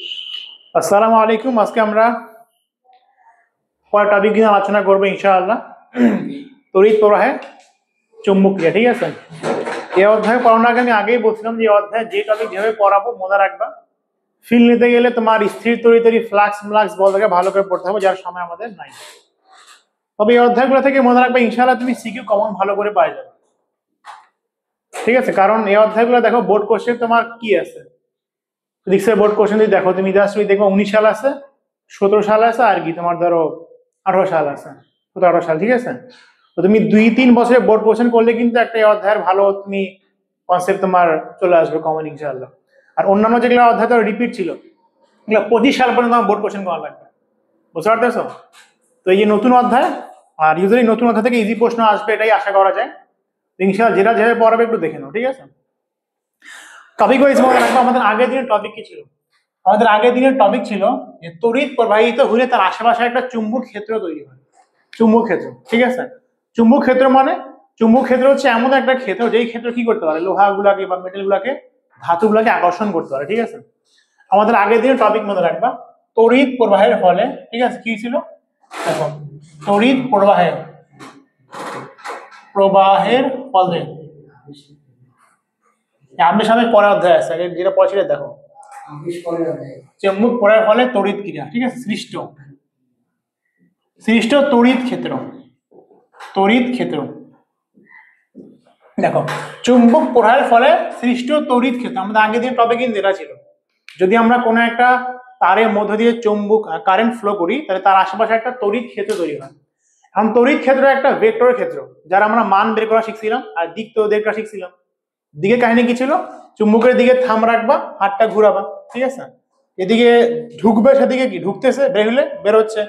আসসালামু আলাইকুম। আজকে আমরা কয়েকটা টপিক নিয়ে আলোচনা করবো ইনশাআল্লাহ। তড়িৎ প্রবাহে চুম্বক ক্রিয়া, ঠিক আছে। এই অধ্যায় পড়ানোর আগে আমি আগেই বলছিলাম যে এই অধ্যায় যে টপিক যেভাবে পড়াবো মনে রাখবা। ফিল নিতে গেলে তোমার স্থির তড়িৎ ফ্লাক্স বলটাকে ভালো করে পড়তে হবে, যার সময় আমাদের নাই। তবে এই অধ্যায়গুলো থেকে মনে রাখবে ইনশাআল্লাহ তুমি সিকিউ কমন ভালো করে পাই যাবে, ঠিক আছে। কারণ এই অধ্যায়গুলো দেখো বোর্ড কোশ্চেন তোমার কি আছে, ফিজিক্সের বোর্ড কোশ্চেন যদি দেখো তুমি জাস্ট দেখবো 19 সাল আছে, 17 সাল আছে, আর কি তোমার ধরো 18 সাল আছে, 17-18 সাল, ঠিক আছে। তো তুমি 2-3 বছরের বোর্ড কোশ্চেন করলে কিন্তু একটা অধ্যায়ের ভালো তুমি কনসেপ্ট তোমার চলে আসবে কমন ইনশাআল্লাহ। আর অন্যান্য যেগুলো অধ্যায় তো রিপিট ছিল, এগুলো 25 সাল পর্যন্ত আমার বোর্ড কোশ্চেন করা লাগবে, বুঝতে পারতেছো? তো এই যে নতুন অধ্যায়, আর ইউজুয়ালি নতুন অধ্যায় থেকে ইজি প্রশ্ন আসবে এটাই আশা করা যায়। ইনশাআল্লাহ যেটা যেভাবে পড়াবে একটু দেখে নাও, ঠিক আছে। টপিক ওয়াইজ মনে রাখবো আমাদের আগের দিনের টপিক কি ছিল। আমাদের আগের দিনের টপিক ছিল যে তড়িৎ প্রবাহিত হলে তার আশেপাশে একটা চুম্বক ক্ষেত্র তৈরি হয়। চুম্বক ক্ষেত্র, ঠিক আছে। চুম্বক ক্ষেত্র মানে, চুম্বক ক্ষেত্র হচ্ছে এমন একটা ক্ষেত্র যেই ক্ষেত্র কি করতে পারে, লোহা গুলাকে বা মেটেল গুলাকে, ধাতু গুলাকে আকর্ষণ করতে পারে, ঠিক আছে। আমাদের আগের দিনের টপিক মনে রাখবা তড়িৎ প্রবাহের ফলে, ঠিক আছে। কি ছিল দেখো, তড়িৎ প্রবাহের ফলে আমাদের সামনে পরের অধ্যায় আছে, যেটা পড়াচ্ছিলে দেখো, চুম্বক প্রবাহের ফলে তড়িৎ ক্রিয়া, ঠিক আছে, সৃষ্ট তড়িৎ ক্ষেত্র। দেখো, চুম্বক প্রবাহের ফলে সৃষ্ট তড়িৎ ক্ষেত্র আমাদের আগের দিন টপিক কিন্তু এটা ছিল। যদি আমরা কোনো একটা তারের মধ্য দিয়ে চুম্বক কারেন্ট ফ্লো করি, তাহলে তার আশেপাশে একটা তড়িৎ ক্ষেত্র তৈরি হয়। এখন তড়িৎ ক্ষেত্র একটা ভেক্টরের ক্ষেত্র, যার আমরা মান বের করা শিখছিলাম, আর দিক তো বের করা শিখছিলাম। দিকের কাহিনী কি ছিল, চুম্বকের দিকে থাম রাখবা, হাতটা ঘুরাবা, ঠিক আছে। এদিকে ঢুকবে, সেদিকে কি ঢুকতেছে, বের হলে বের হচ্ছে।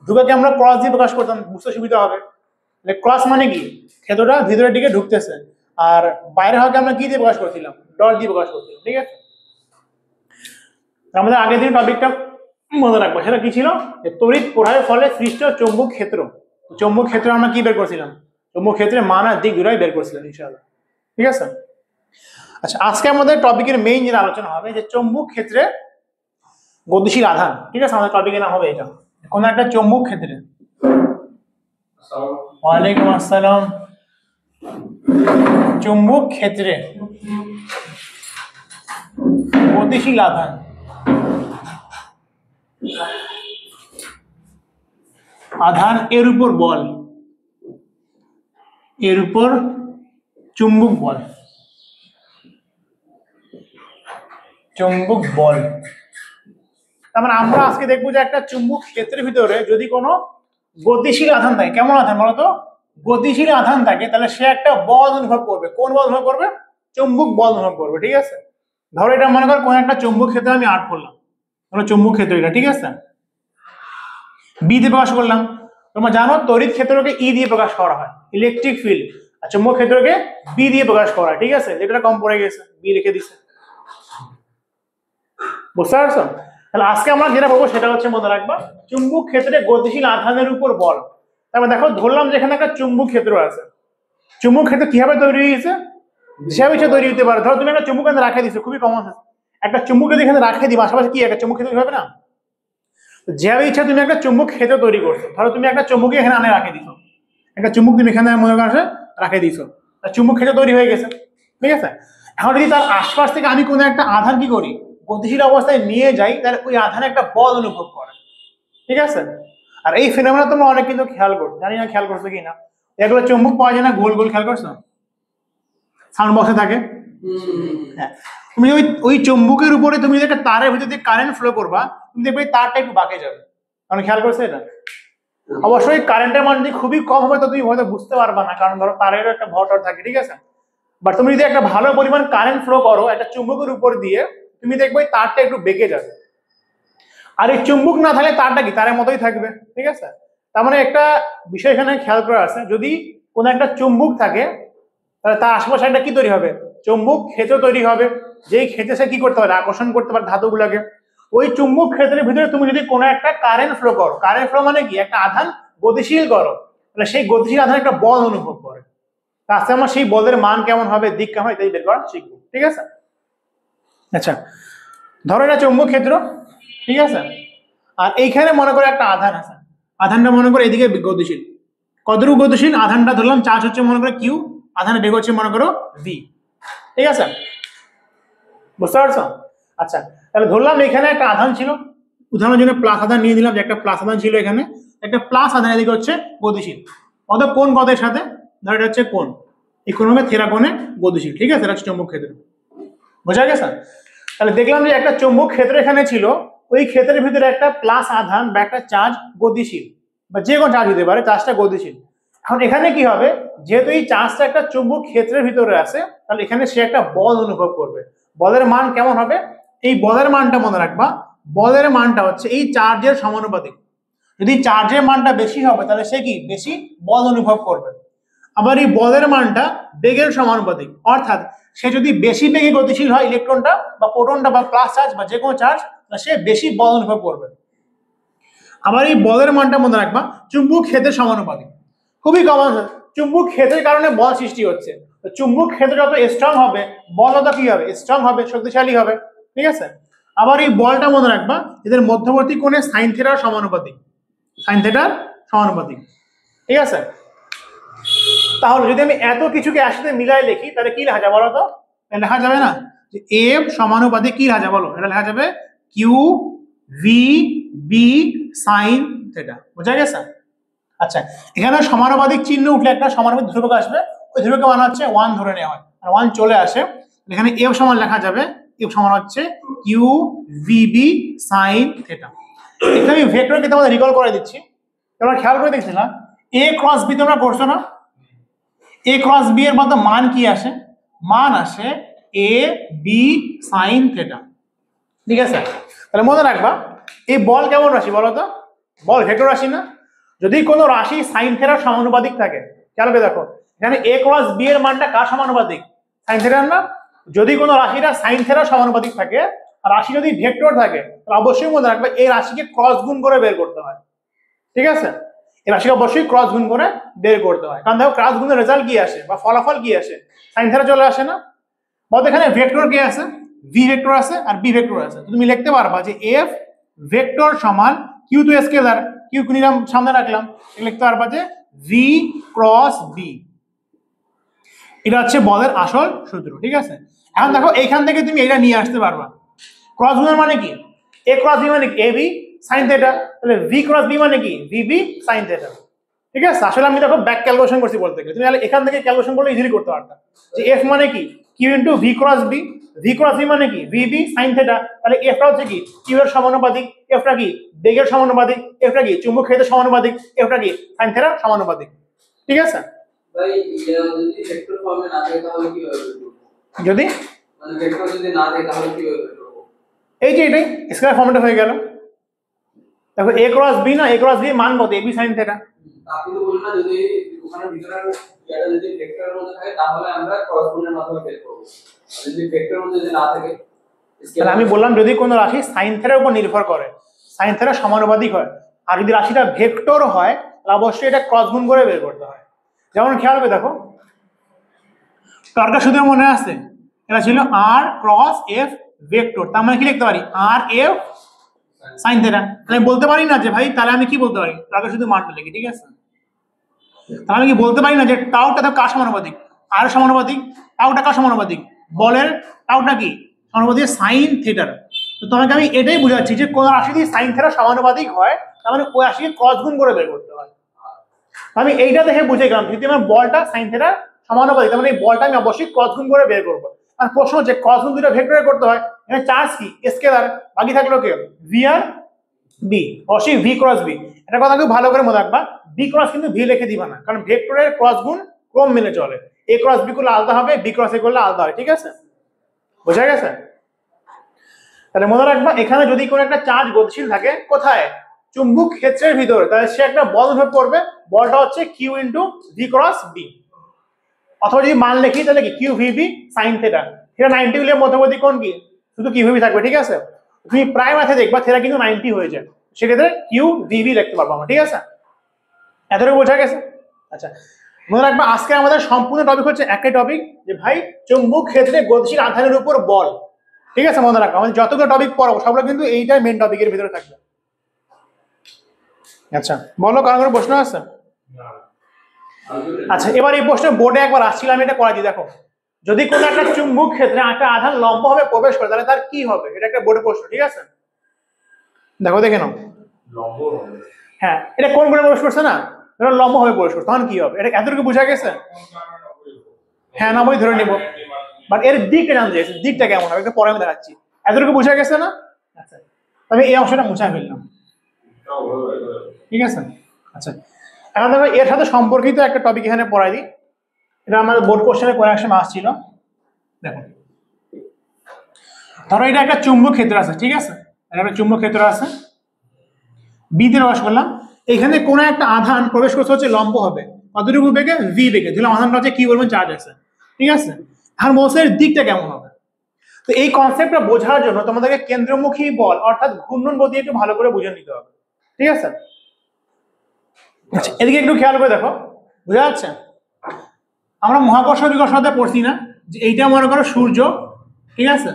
ঢুকাকে আমরা ক্রস দিয়ে প্রকাশ করতাম, বুঝতে সুবিধা হবে। ক্রস মানে কি, ক্ষেত্রটা ভিতরের দিকে ঢুকতেছে, আর বাইরে হওয়াকে আমরা কি দিয়ে প্রকাশ করছিলাম, ডট দিয়ে প্রকাশ করছিলাম, ঠিক আছে। আমাদের আগের দিন টপিকটা মনে রাখবো, সেটা কি ছিল, তড়িৎ প্রবাহের ফলে সৃষ্ট চৌম্বক ক্ষেত্র। চৌম্বক ক্ষেত্রে আমরা কি বের করছিলাম, চৌম্বক ক্ষেত্রে মান আর দিক দুটাই বের করছিলাম ইনশাআল্লাহ, ঠিক আছে। আচ্ছা, আজকে আমাদের টপিকের মেইন যেটা আলোচনা হবে যে চৌম্বক ক্ষেত্রে গতিশীল আধান, ঠিক আছে। আমাদের টপিকের নাম হবে এটা, কোন একটা চৌম্বক ক্ষেত্রে। ওয়ালাইকুম আসসালাম। চুম্বক ক্ষেত্রে গতিশীল আধান, এর উপর বল, এর উপর চুম্বক বল, তার মানে আমরা আজকে দেখবো যে একটা চুম্বক ক্ষেত্রের ভিতরে যদি কোনো গতিশীল আধান থাকে, কেমন আধান বলতো, গতিশীল আধান থাকে, তাহলে সে একটা বল অনুভব করবে। কোন বল অনুভব করবে, চুম্বক বল অনুভব করবে, ঠিক আছে। ধরো এটা মনে কর কোন একটা চুম্বক ক্ষেত্রে আমি আট করলাম, চুম্বক ক্ষেত্র এটা, ঠিক আছে, বি দিয়ে প্রকাশ করলাম। তোমরা জানো তড়িৎ ক্ষেত্রকে ই দিয়ে প্রকাশ করা হয়, ইলেকট্রিক ফিল্ড, আর চুম্বক ক্ষেত্রকে বি দিয়ে প্রকাশ করা হয়, ঠিক আছে। যেটা কম পড়ে গেছে, বি লিখে দিছে, বুঝতে পারছো? তাহলে আজকে আমরা যেটা বলবো সেটা হচ্ছে মনে রাখবা চুম্বক ক্ষেত্রে গতিশীল আধানের উপর বল। তারপর দেখো ধরলাম যেখানে একটা চুম্বক ক্ষেত্র আছে, চুম্বক ক্ষেত্র কিভাবে তৈরি হয়েছে, যেভাবে ইচ্ছা তৈরি হতে পারে। ধরো তুমি একটা চুম্বক এখানে রাখে দিছো, খুবই কমন, একটা চুম্বক যদি এখানে রাখে দিবা আশেপাশে কি একটা চুম্বক ক্ষেত্র হবে না, যেভাবে ইচ্ছা তুমি একটা চুম্বক ক্ষেত্র তৈরি করছো। ধরো তুমি একটা চুম্বক এখানে আনে রাখে দিছো, একটা চুম্বক তুমি এখানে মনে করো রাখে দিছো, চুম্বক ক্ষেত্র তৈরি হয়ে গেছে, ঠিক আছে। এখন যদি তার আশপাশ থেকে আমি কোনো একটা আধান কি করি, গতিশীল অবস্থায় নিয়ে যাই, তাহলে ওই আধানে একটা বল অনুভব করে, ঠিক আছে। আর এই ফেনোমেনা তোমরা অনেক কিন্তু খেয়াল করছো, জানি না খেয়াল করছো কি না, এগুলো চুম্বক পাওয়া যায় না গোল গোল, খেয়াল করছো, সাউন্ড বক্সে থাকে। হ্যাঁ, তুমি ওই চুম্বকের উপরে তুমি যদি একটা তারের ভিতর দিয়ে কারেন্ট ফ্লো করবা, তুমি দেখবে তারটা একটু বাঁকে যাবে, কারণ খেয়াল করছো এটা। অবশ্যই কারেন্টের মান যদি খুবই কম হবে তো তুমি হয়তো বুঝতে পারবা না, কারণ ধরো তারেরও একটা ভর থাকে, ঠিক আছে। বাট তুমি যদি একটা ভালো পরিমাণ কারেন্ট ফ্লো করো একটা চুম্বকের উপর দিয়ে, তুমি দেখবে তারটা একটু বেঁকে যাবে। আর এই চুম্বক না থাকলে তারটা কি তারের মতোই থাকবে, ঠিক আছে। তার মানে একটা বিষয় এখানে খেয়াল করা আছে, যদি কোনো একটা চুম্বক থাকে তাহলে তার আশেপাশে একটা কি তৈরি হবে, চুম্বক ক্ষেত্র তৈরি হবে, যেই ক্ষেত্রে সে কি করতে পারে, আকর্ষণ করতে পারে ধাতুগুলোকে। ওই চুম্বক ক্ষেত্রের ভিতরে তুমি যদি কোনো একটা কারেন্ট ফ্লো করো, কারেন্ট ফ্লো মানে কি একটা আধান গতিশীল করো, তাহলে সেই গতিশীল আধান একটা বল অনুভব করে। আজকে আমরা সেই বলের মান কেমন হবে, দিক কেমন হয়, তাই বের করা শিখবো, ঠিক আছে। আচ্ছা, ধরো এটা চুম্বক ক্ষেত্র, ঠিক আছে। আর এইখানে মনে করে একটা আধান আছে, আধানটা মনে করে এদিকে গতিশীল। কতটুকু গতিশীল? আধানটা ধরলাম চার্জ হচ্ছে মনে করো কিউ, আধানের বেগ হচ্ছে মনে করো ভি। ঠিক আছে, বুঝতে পারছো? আচ্ছা, তাহলে ধরলাম এখানে একটা আধান ছিল, উদাহরণের জন্য প্লাস আধান নিয়ে নিলাম, যে একটা প্লাস আধান ছিল এখানে, একটা প্লাস আধান এদিকে হচ্ছে গতিশীল। অতএব কোন পদের সাথে? ধর এটা হচ্ছে কোন, এই কোন হবে থেরা কোণে গতিশীল। ঠিক আছে, এটা হচ্ছে চৌম্বক ক্ষেত্র। বোঝা গেছে? তাহলে দেখলাম যে একটা চৌম্বক ক্ষেত্র এখানে ছিল, ওই ক্ষেত্রের ভিতরে একটা প্লাস আধান বা একটা চার্জ গতিশীল, বা যে কোনো চার্জ হতে পারে, চার্জটা গতিশীল। এখন এখানে কি হবে, যেহেতু এই চার্জটা একটা চৌম্বক ক্ষেত্রের ভিতরে আছে, তাহলে এখানে সে একটা বল অনুভব করবে। বলের মান কেমন হবে? এই বলের মানটা মনে রাখবা, বলের মানটা হচ্ছে এই চার্জের সমানুপাতিক। যদি চার্জের মানটা বেশি হবে তাহলে সে কি বেশি বল অনুভব করবে। আবার এই বলের মানটা বেগের সমানুপাতিক, অর্থাৎ সে যদি বেশি বেগে গতিশীল হয় ইলেকট্রনটা বা প্রোটনটা বা প্লাস চার্জ বা যে কোনো চার্জ, সে বেশি বল অনুভব করবে। আবার এই বলের মানটা মনে রাখবা চুম্বক ক্ষেত্রের সমানুপাতিক। খুবই কমন, চুম্বক ক্ষেত্রের কারণে বল সৃষ্টি হচ্ছে। তো চুম্বক ক্ষেত্র যত স্ট্রং হবে, বল তত কি হবে? স্ট্রং হবে, শক্তিশালী হবে। ঠিক আছে, আবার এই বলটা মনে রাখবা এদের মধ্যবর্তী কোণে সাইন থিটার সমানুপাতিক, সাইন থিটার সমানুপাতিক। ঠিক আছে, তাহলে যদি আমি এত কিছুকে একসাথে মিলাই লিখি তাহলে কি লেখা যাবে বলো তো? লেখা যাবে না যে এফ সমানুপাতিক কি লেখা যাবে বলো? এটা লেখা যাবে Q V B sine theta. বোঝা গেছে? আচ্ছা, এখানে সমানুপাতিক চিহ্ন উঠলে একটা সমানুপাতিক ধ্রুবক আসবে, ওই ধ্রুবকের মান হচ্ছে 1 ধরে নেওয়া হয়, আর 1 চলে আসে। এখানে এফ সমান লেখা যাবে, এফ সমান হচ্ছে Q V B sine theta. এখানে আমি ভেক্টরকে তোমাদের রিকল করে দিচ্ছি, তোমরা খেয়াল করে দেখছি না, এ ক্রস বি তোমরা করছো না? এ ক্রস বি এর মধ্যে মান কি আসে? মান আসে এ বি সাইন থিটা। ঠিক আছে, তাহলে মনে রাখবা এই বল কেমন রাশি বলো তো? বল ভেক্টর রাশি না? যদি কোনো রাশি সাইন থিটার সমানুপাতিক থাকে, খেয়াল করে দেখো এখানে এ ক্রস বি এর মানটা কার সমানুপাতিক? সাইন থিটার না? যদি কোনো রাশিটা সাইন থিটার সমানুপাতিক থাকে, আর রাশি যদি ভেক্টর থাকে, তাহলে অবশ্যই মনে রাখবে এই রাশিকে ক্রস গুণ করে বের করতে হয়। ঠিক আছে, এই রাশিকে অবশ্যই ক্রস গুণ করে বের করতে হয়, কারণ দেখো ক্রস গুণের রেজাল্ট কি আসে বা ফলাফল কি আসে? সাইন থিটা চলে আসে না? বল এখানে ভেক্টর কি আছে? ভি ভেক্টর আছে আর বি ভেক্টর আছে। তুমি লিখতে পারবা যে এফ ভেক্টর সমান কিউ তো স্কেলার, কিউ নিলাম সামনে রাখলাম, লিখতে পারবা যে ভি ক্রস বি। এটা হচ্ছে বলের আসল সূত্র। ঠিক আছে, এখন দেখো এইখান থেকে তুমি এটা নিয়ে আসতে পারবা। ক্রস গুণের মানে কি? এ ক্রস বি মানে কি? এ বি সাইন থিটা, তাহলে ভি ক্রস বি মানে কি? V B sine theta. ঠিক আছে, আসলে আমি দেখো ব্যাক ক্যালকুলেশন করছি বলতে গেলে, তুমি এখান থেকে ক্যালকুলেশন করলে ইজিলি করতে পারতা যে এফ মানে কি? Q into V cross B, V cross B মানে কি? V B sine theta. তাহলে এফটা হচ্ছে কি? কিউ এর সমানুপাতিক, এফটা কি? বেগের সমানুপাতিক, এফটা কি? চুম্বক ক্ষেত্রের সমানুপাতিক, এফটা কি? সাইন থিটার সমানুপাতিক। ঠিক আছে ভাই, যদি ভেক্টর ফর্মে না থাকে তাহলে কি হবে? যদি মানে ভেক্টর যদি না থাকে তাহলে কি হবে? এই যে এটাই স্কয়ার ফর্মটা হয়ে গেল। দেখো এ ক্রস বি না, এ ক্রস বি মান কত? এ বি সাইন থিটা। আপনি তো বললেন না যদি ওখানে ভিতরের ইয়াটা যদি ভেক্টরের মধ্যে থাকে তাহলে আমরা ক্রস গুণের মাধ্যমে বের করব, আর যদি ভেক্টরের মধ্যে যদি না থাকে তাহলে আমি বললাম যদি কোনো রাশি সাইন থিটার উপর নির্ভর করে, সাইন থিটা সমানুপাতিক হয়, আর যদি রাশিটা ভেক্টর হয় তাহলে অবশ্যই এটা ক্রস গুণ করে বের করতে হয়। যেমন খেয়াল করে দেখো, কারটা শুধু মনে আছে, এটা ছিল আর ক্রস এফ ভেক্টর, তার মানে কি লিখতে পারি? আর এফ সাইন থিটা। তাহলে আমি বলতে পারি না যে ভাই, তাহলে আমি কি বলতে পারি? কারটা শুধু মানটা লিখি। ঠিক আছে, তাহলে আমি কি বলতে পারি না যে টাউটা তো কার সমানুপাতিক? আর সমানুপাতিক। টাউটা কার সমানুপাতিক? বলের। টাউটা কি? সমানুপাতিক সাইন থিটার। তো তোমাকে আমি এটাই বুঝাচ্ছি যে কোন রাশি যদি সাইন থিটা সমানুপাতিক হয় তার মানে ওই রাশিকে ক্রস গুণ করে বের করতে হয়। আমি এইটা দেখে বুঝে গেলাম যদি আমার বলটা সাইন থিটার সমানুপাতিক, তার মানে এই বলটা আমি অবশ্যই ক্রস গুণ করে বের করবো। আর প্রশ্ন হচ্ছে ক্রস গুণ দুটো ভেক্টরে করতে হয়, এখানে চার্জ কি? স্কেলার, বাকি থাকলো কে? ভি আর বি, অবশ্যই ভি ক্রস বি। এটা কথা খুব ভালো করে মনে রাখবা, বি ক্রস কিন্তু ভি লিখে দিবা না, কারণ ভেক্টরের ক্রস গুণ ক্রম মেনে চলে। এ ক্রস বি করলে আলাদা হবে, বি ক্রস এ করলে আলাদা হয়। ঠিক আছে, বোঝা গেছে? তাহলে মনে রাখবা এখানে যদি কোনো একটা চার্জ গতিশীল থাকে কোথায়? চুম্বক ক্ষেত্রের ভিতরে, তাহলে সে একটা বল অনুভব করবে, বলটা হচ্ছে Q into V cross B. অথবা যদি মান লিখি তাহলে কি? Q V B sine theta. Theta 90 ডিগ্রির মধ্যবর্তী কোণ কি? শুধু কিউ ভি বি থাকবে। ঠিক আছে, তুমি প্রায় মাথে দেখবা থিটা কিন্তু 90 হয়ে যায়, সেক্ষেত্রে কিউ ভি বি লিখতে পারবো আমরা। ঠিক আছে, এতটুকু বোঝা গেছে? আচ্ছা, মনে রাখবা আজকে আমাদের সম্পূর্ণ টপিক হচ্ছে একই টপিক, যে ভাই চুম্বক ক্ষেত্রে গতিশীল আধানের উপর বল। ঠিক আছে, মনে রাখো আমাদের যতগুলো টপিক পড়াবো সবগুলো কিন্তু এইটাই মেন টপিকের ভিতরে থাকবে। আচ্ছা বলো, কারণ কোনো প্রশ্ন আছে? আচ্ছা এবার এই প্রশ্ন বোর্ডে একবার আসছিল, আমি এটা করাই দিই। দেখো যদি কোনো একটা চুম্বক ক্ষেত্রে একটা আধান লম্বভাবে প্রবেশ করে তাহলে তার কি হবে, এটা একটা বোর্ডের প্রশ্ন। ঠিক আছে, দেখো দেখে নাও। হ্যাঁ, এটা কোন বোর্ডে প্রবেশ করছে না, এটা লম্বভাবে প্রবেশ করছে, তখন কি হবে? এটা এতটুকু বোঝা গেছে? হ্যাঁ, নবই ধরে নেব, বাট এর দিকটা জানতে চাইছি, দিকটা কেমন হবে একটু পরে আমি দেখাচ্ছি। এতটুকু বোঝা গেছে না? আচ্ছা আমি এই অংশটা মুছে ফেললাম। ঠিক আছে, আচ্ছা এখন দেখো এর সাথে সম্পর্কিত একটা টপিক এখানে পড়াই দিই। এটা আমাদের বোর্ড কোশ্চেনে কোন এক সময় আসছিল। দেখো ধরো এটা একটা চুম্বক ক্ষেত্র আছে, ঠিক আছে, এটা একটা চুম্বক ক্ষেত্র আছে, বিতে প্রবেশ করলাম। এখানে কোন একটা আধান প্রবেশ করছে হচ্ছে লম্ব হবে, কতটুকু বেগে? ভি বেগে। ধরলাম আধানটা হচ্ছে কি বলবেন, চার্জ আছে। ঠিক আছে, এখন বলছে এর দিকটা কেমন হবে। তো এই কনসেপ্টটা বোঝার জন্য তোমাদেরকে কেন্দ্রমুখী বল অর্থাৎ ঘূর্ণন গতি একটু ভালো করে বুঝে নিতে হবে। ঠিক আছে, আচ্ছা এদিকে একটু খেয়াল করে দেখো, বুঝা যাচ্ছে? আমরা মহাকর্ষ বিকর্ষণতে পড়ছি না যে এইটা মনে করো সূর্য, ঠিক আছে,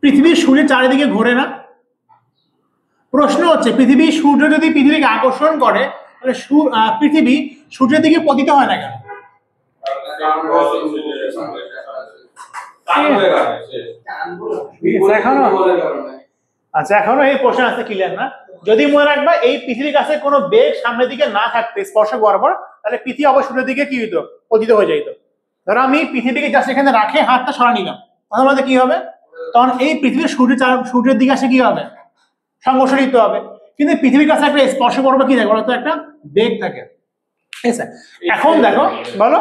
পৃথিবীর সূর্যের চারিদিকে ঘোরে না। প্রশ্ন হচ্ছে পৃথিবী সূর্য যদি পৃথিবীকে আকর্ষণ করে তাহলে পৃথিবী সূর্যের দিকে পতিত হয় না কেন? এখনো আচ্ছা এখনো এই প্রশ্ন আছে, ক্লিয়ার না? যদি মনে রাখবা এই পৃথিবীর কাছে কোনো বেগ সামনের দিকে না থাকতে স্পর্শ বরাবর, তাহলে পৃথিবী অবশ্য সূর্যের দিকে কি হইতো, পতিত হয়ে যাইতো। ধরো আমি পৃথিবীকে জাস্ট এখানে রাখে হাতটা সরা নিলাম, তখন আমাদের কি হবে? তখন এই পৃথিবীর সূর্যের দিকে আসে কি হবে, সংঘর্ষিত হবে। কিন্তু পৃথিবীর কাছে একটা স্পর্শ বরাবর কি থাকে বলতো, একটা বেগ থাকে। ঠিক আছে, এখন দেখো বলো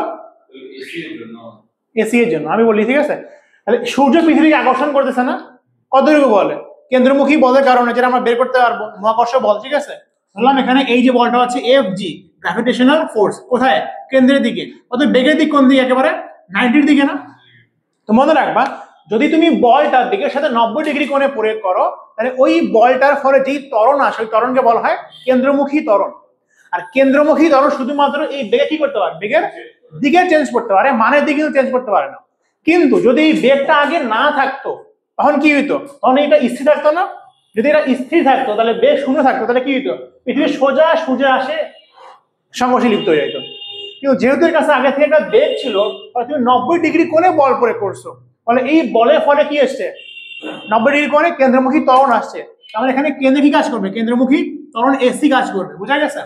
এসি এর জন্য আমি বলি, ঠিক আছে, তাহলে সূর্য পৃথিবীকে আকর্ষণ করতেছে না, কতটুকু বলে? কেন্দ্রমুখী বলের কারণে, যেটা আমরা বের করতে পারবো মহাকর্ষ বল। ঠিক আছে, বললাম এখানে এই যে বলটা হচ্ছে এফ জি, গ্র্যাভিটেশনাল ফোর্স, কোথায়? কেন্দ্রের দিকে। অর্থাৎ বেগের দিক কোন দিকে? একেবারে 90-র দিকে না? তো মনে রাখবা যদি তুমি বলটার দিকের সাথে 90 ডিগ্রি কোণে প্রয়োগ করো তাহলে ওই বলটার ফলে যেই ত্বরণ আসে ওই ত্বরণকে বলা হয় কেন্দ্রমুখী ত্বরণ। আর কেন্দ্রমুখী ত্বরণ শুধুমাত্র এই বেগে কি করতে পারে, বেগের দিকে চেঞ্জ করতে পারে, মানের দিকে চেঞ্জ করতে পারে না। কিন্তু যদি এই বেগটা আগে না থাকতো তখন কি হইতো? তখন এটা স্থির থাকতো না। যদি এটা স্থির থাকতো তাহলে বেগ শূন্য থাকতো, তাহলে কি হইতো? পৃথিবীর সোজা সূর্যের আসে সংঘর্ষে লিপ্ত হয়ে যেত। কিন্তু যেহেতু এর কাছে আগে থেকে একটা বেগ ছিল, তুমি 90 ডিগ্রি কোণে বল প্রয়োগ করছো, ফলে এই বলের ফলে কি আসছে, 90 ডিগ্রি কোণে কেন্দ্রমুখী ত্বরণ আসছে। তাহলে এখানে কেন্দ্রে কি কাজ করবে? কেন্দ্রমুখী ত্বরণ এসি কাজ করবে, বুঝা গেছে?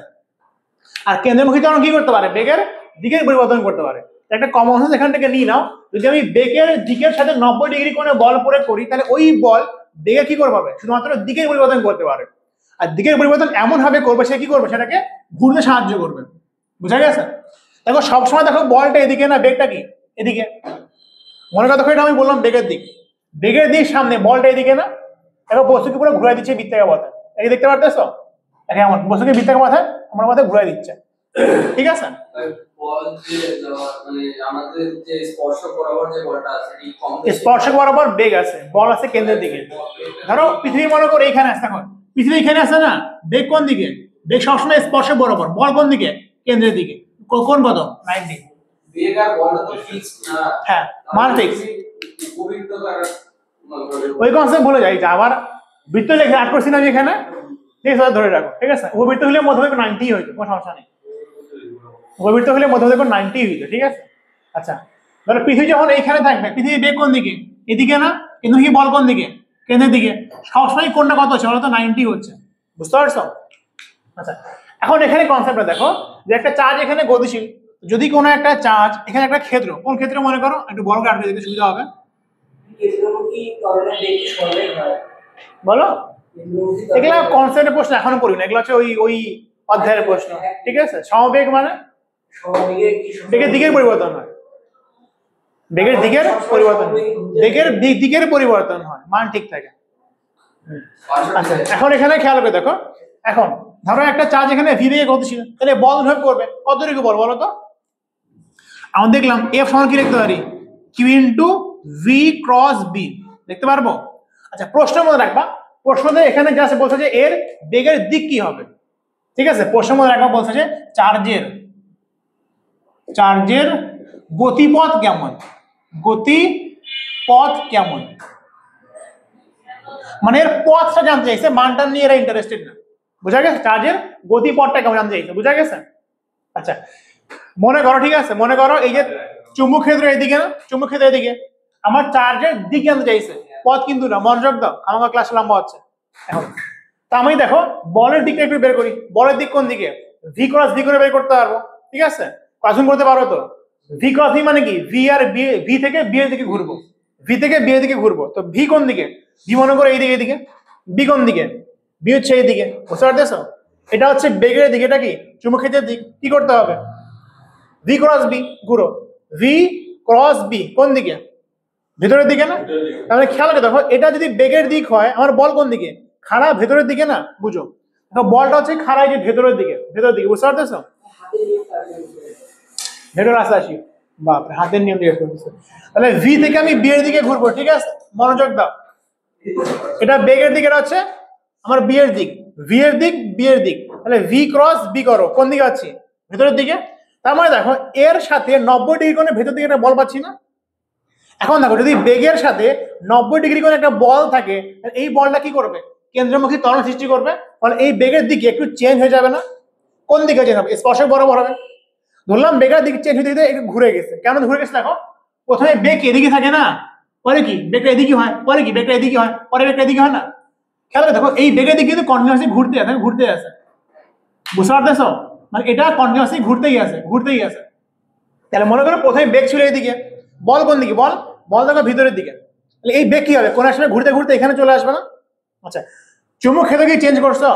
আর কেন্দ্রমুখী ত্বরণ কি করতে পারে? বেগের দিকের পরিবর্তন করতে পারে। একটা কমন সেন্স এখান থেকে নিয়ে নাও, যদি আমি বেগের দিকের সাথে 90 ডিগ্রি কোণে বল প্রয়োগ করি তাহলে ওই বল বেগে কি করবে? শুধুমাত্র দিকের পরিবর্তন করতে পারে। আর দিকের পরিবর্তন এমন ভাবে করবে, সে কি করবে? সেটাকে ঘুরতে সাহায্য করবে, বুঝা গেছে? দেখো সবসময় দেখো বলটা এদিকে না, বেগটা কি এদিকে। মনে করো দেখো এটা আমি বললাম বেগের দিক, বেগের দিক সামনে, বলটা এদিকে না। দেখো বস্তুকে পুরো ঘুরাই দিচ্ছে বৃত্তাকার পথে, এই দেখতে পারতেছো? এমন বস্তুকে বৃত্তাকার পথে আমার পথে ঘুরাই দিচ্ছে, ঠিক আছে? বল যে মানে আমাদের যে স্পর্শক বরাবর যে বলটা আছে, এই স্পর্শক বরাবর বেগ আছে, বল আছে কেন্দ্রের দিকে। ধরো পৃথিবী মনে করো এইখানে আছে, এখন পৃথিবী এখানে আছে না, বেগ কোন দিকে? বেগ সবসময় স্পর্শক বরাবর, বল কোন দিকে? কেন্দ্রের দিকে। কোন কত? 90। বেগ আর বলটা তো ফিক্স না। হ্যাঁ, মান ফিক্স। উপবৃত্তাকার ওই কনসেপ্ট ভুলে যাই, আবার বৃত্ত লেখা আট করছি না আমি এখানে, ঠিক আছে ধরে রাখো। ঠিক আছে, উপবৃত্ত হলে মধ্যবিন্দু 90 হইতো, কোনো সমস্যা নেই। উপবৃত্ত হলে মধ্যবিন্দু 90 হইতো, ঠিক আছে? আচ্ছা ধরো পৃথিবী যখন এইখানে থাকবে, পৃথিবী বেগ কোন দিকে? এদিকে না? কিন্তু কি বল কোন দিকে? কেন্দ্রের দিকে। সবসময় কোনটা কত হচ্ছে বলতো? 90 হচ্ছে, বুঝতে পারছো? আচ্ছা এখন এখানে কনসেপ্টটা দেখো যে একটা চার্জ এখানে গতিশীল, যদি কোনো একটা চার্জ এখানে একটা ক্ষেত্র, কোন ক্ষেত্র মনে করো, একটু বড় করে আটকে দিতে সুবিধা হবে। বলো, এগুলা কনসেপ্টের প্রশ্ন এখনো করি না, এগুলো হচ্ছে ওই ওই অধ্যায়ের প্রশ্ন, ঠিক আছে? সমবেগ মানে বেগের দিকের পরিবর্তন হয়, বেগের দিকের পরিবর্তন, বেগের দিকের পরিবর্তন হয়, মান ঠিক থাকে। আচ্ছা এখন এখানে খেয়াল করে দেখো, এখন ধরো একটা চার্জ এখানে ভি বেগে গতিশীল, তাহলে বল অনুভব করবে কতটুকু বল বলো তো? আমরা দেখলাম এফ সমান কি লিখতে পারি? Q into V cross B, দেখতে পারবো? আচ্ছা প্রশ্ন মনে রাখবা, প্রশ্নতে এখানে যা আছে বলছে যে এর বেগের দিক কি হবে, ঠিক আছে? প্রশ্ন মনে রাখবা বলছে যে চার্জের গতিপথ কেমন, গতিপথ কেমন, মানে এর পথটা জানতে চাইছে, মানটা নিয়ে এরা ইন্টারেস্টেড না। বুঝা গেছে? চার্জের গতিপথটা কেমন জানতে চাইছে, বুঝা গেছে? আচ্ছা মনে করো, ঠিক আছে, মনে করো এই যে চুম্বক ক্ষেত্র এদিকে না, চুম্বক ক্ষেত্র এদিকে, আমার চার্জের দিক জানতে চাইছে, পথ কিন্তু না। মনোযোগ দাও, আমার ক্লাস লম্বা হচ্ছে এখন। তা আমি দেখো বলের দিকটা একটু বের করি। বলের দিক কোন দিকে? ভি ক্রস ভি করে বের করতে পারবো, ঠিক আছে? কাজুন করতে পারো তো। ভি ক্রস ভি মানে কি? ভি আর বি, ভি থেকে বি এর দিকে ঘুরবো, ভি থেকে বি এর দিকে ঘুরবো। তো ভি কোন দিকে? ভি মনে করো এইদিকে, এইদিকে। বি কোন দিকে? বি হচ্ছে এইদিকে, বুঝতে পারতেছো? এটা হচ্ছে বেগের দিক, এটা কি চুম্বক ক্ষেত্রের দিক। কি করতে হবে? ভি ক্রস বি ঘুরো। ভি ক্রস বি কোন দিকে? ভেতরের দিকে না? তাহলে খেয়াল করে দেখো, এটা যদি বেগের দিক হয়, আমার বল কোন দিকে? খাড়া ভেতরের দিকে না, বুঝো। দেখো বলটা হচ্ছে খাড়া যে ভেতরের দিকে, ভেতরের দিকে, বুঝতে পারতেছো? ভেতর আসে আসি, বাপরে হাতের নিয়ম জিজ্ঞেস করতেছে। তাহলে ভি থেকে আমি বি এর দিকে ঘুরবো, ঠিক আছে? মনোযোগ দাও, এটা বেগের দিক, এটা হচ্ছে আমার বি এর দিক, ভি এর দিক বি এর দিক। তাহলে ভি ক্রস বি করো, কোন দিকে আছি? ভেতরের দিকে। তার মানে দেখো এর সাথে 90 ডিগ্রি কোণে ভেতর দিকে একটা বল পাচ্ছি না। এখন দেখো যদি বেগের সাথে 90 ডিগ্রি কোণে একটা বল থাকে, এই বলটা কি করবে? কেন্দ্রমুখী ত্বরণ সৃষ্টি করবে। ফলে এই বেগের দিকে একটু চেঞ্জ হয়ে যাবে না? কোন দিকে চেঞ্জ হবে? স্পর্শক বরাবর হবে। ধরলাম বেগের দিক চেঞ্জ হতে হতে একটু ঘুরে গেছে। কেন ঘুরে গেছে? দেখো প্রথমে বেগ এদিকে থাকে না, পরে কি বেগটা এদিকে হয়, পরে কি বেগটা এদিকে হয়, পরে বেগটা এদিকে হয় না। খেয়াল করে দেখো এই বেগের দিকে কিন্তু কন্টিনিউয়াসলি ঘুরতে আছে, ঘুরতে আছে, বুঝতে পারতেছো? মানে এটা কন্টিনিউয়াসলি ঘুরতেই আছে, ঘুরতেই আছে। তাহলে মনে করো প্রথমে বেগ ছিল এইদিকে, বল কোন দিকে? বল বল দেখো ভিতরের দিকে। তাহলে এই বেগ কি হবে? কোন সময় ঘুরতে ঘুরতে এখানে চলে আসবে না? আচ্ছা চুম্বক ক্ষেত্র কি চেঞ্জ করছো?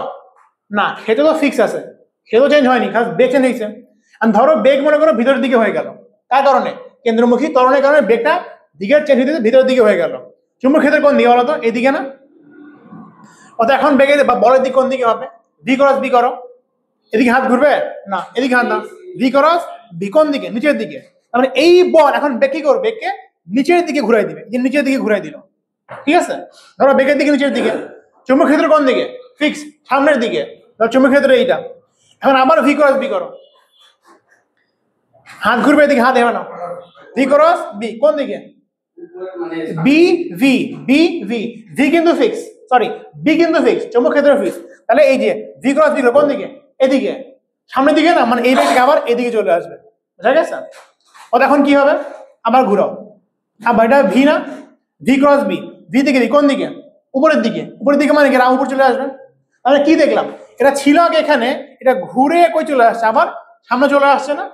না, ক্ষেত্র তো ফিক্স আছে, ক্ষেত্র চেঞ্জ হয়নি, খালি বেগ চেঞ্জ হয়েছে। আর ধরো বেগ মনে করো ভিতরের দিকে হয়ে গেল, তার কারণে কেন্দ্রমুখী ত্বরণের কারণে বেগটা দিকের চেঞ্জ হতে ভিতরের দিকে হয়ে গেল। চুম্বক ক্ষেত্রের কোন দিকে বলো তো? এদিকে না? অত এখন বেগের বা বলের দিক কোন দিকে হবে? ভি ক্রস বি করো। এদিকে হাত ঘুরবে না, এদিকে হাত না। ভি ক্রস বি কোন দিকে? নিচের দিকে। তাহলে এই বল এখন বেগ কি করবে? বেগকে নিচের দিকে ঘুরাই দিবে, যে নিচের দিকে ঘুরাই দিল, ঠিক আছে? ধরো বেগের দিকে নিচের দিকে, চুম্বক ক্ষেত্র কোন দিকে? ফিক্স সামনের দিকে। ধরো চুম্বক ক্ষেত্র এইটা। এখন আবার ভি ক্রস বি করো, হাত ঘুরবে এদিকে, হাত এভাবে না। ভি ক্রস বি কোন দিকে? B V, B V, V কিন্তু ফিক্স, সরি বি কিন্তু ফিক্স, চুম্বক ক্ষেত্র ফিক্স। তাহলে এই যে ভি ক্রস বি কোন দিকে? এদিকে, সামনের দিকে না, মানে এই বেগ আবার এদিকে চলে আসবে, বুঝা গেছে? ও এখন কি হবে? আবার ঘুরাও, আবার এটা ভি না, ভি ক্রস বি, ভি থেকে কোন দিকে? উপরের দিকে, উপরের দিকে মানে কি রাম উপর চলে আসবে। তাহলে কি দেখলাম? এটা ছিল আগে এখানে, এটা ঘুরে কই চলে আসছে, আবার সামনে চলে আসছে না?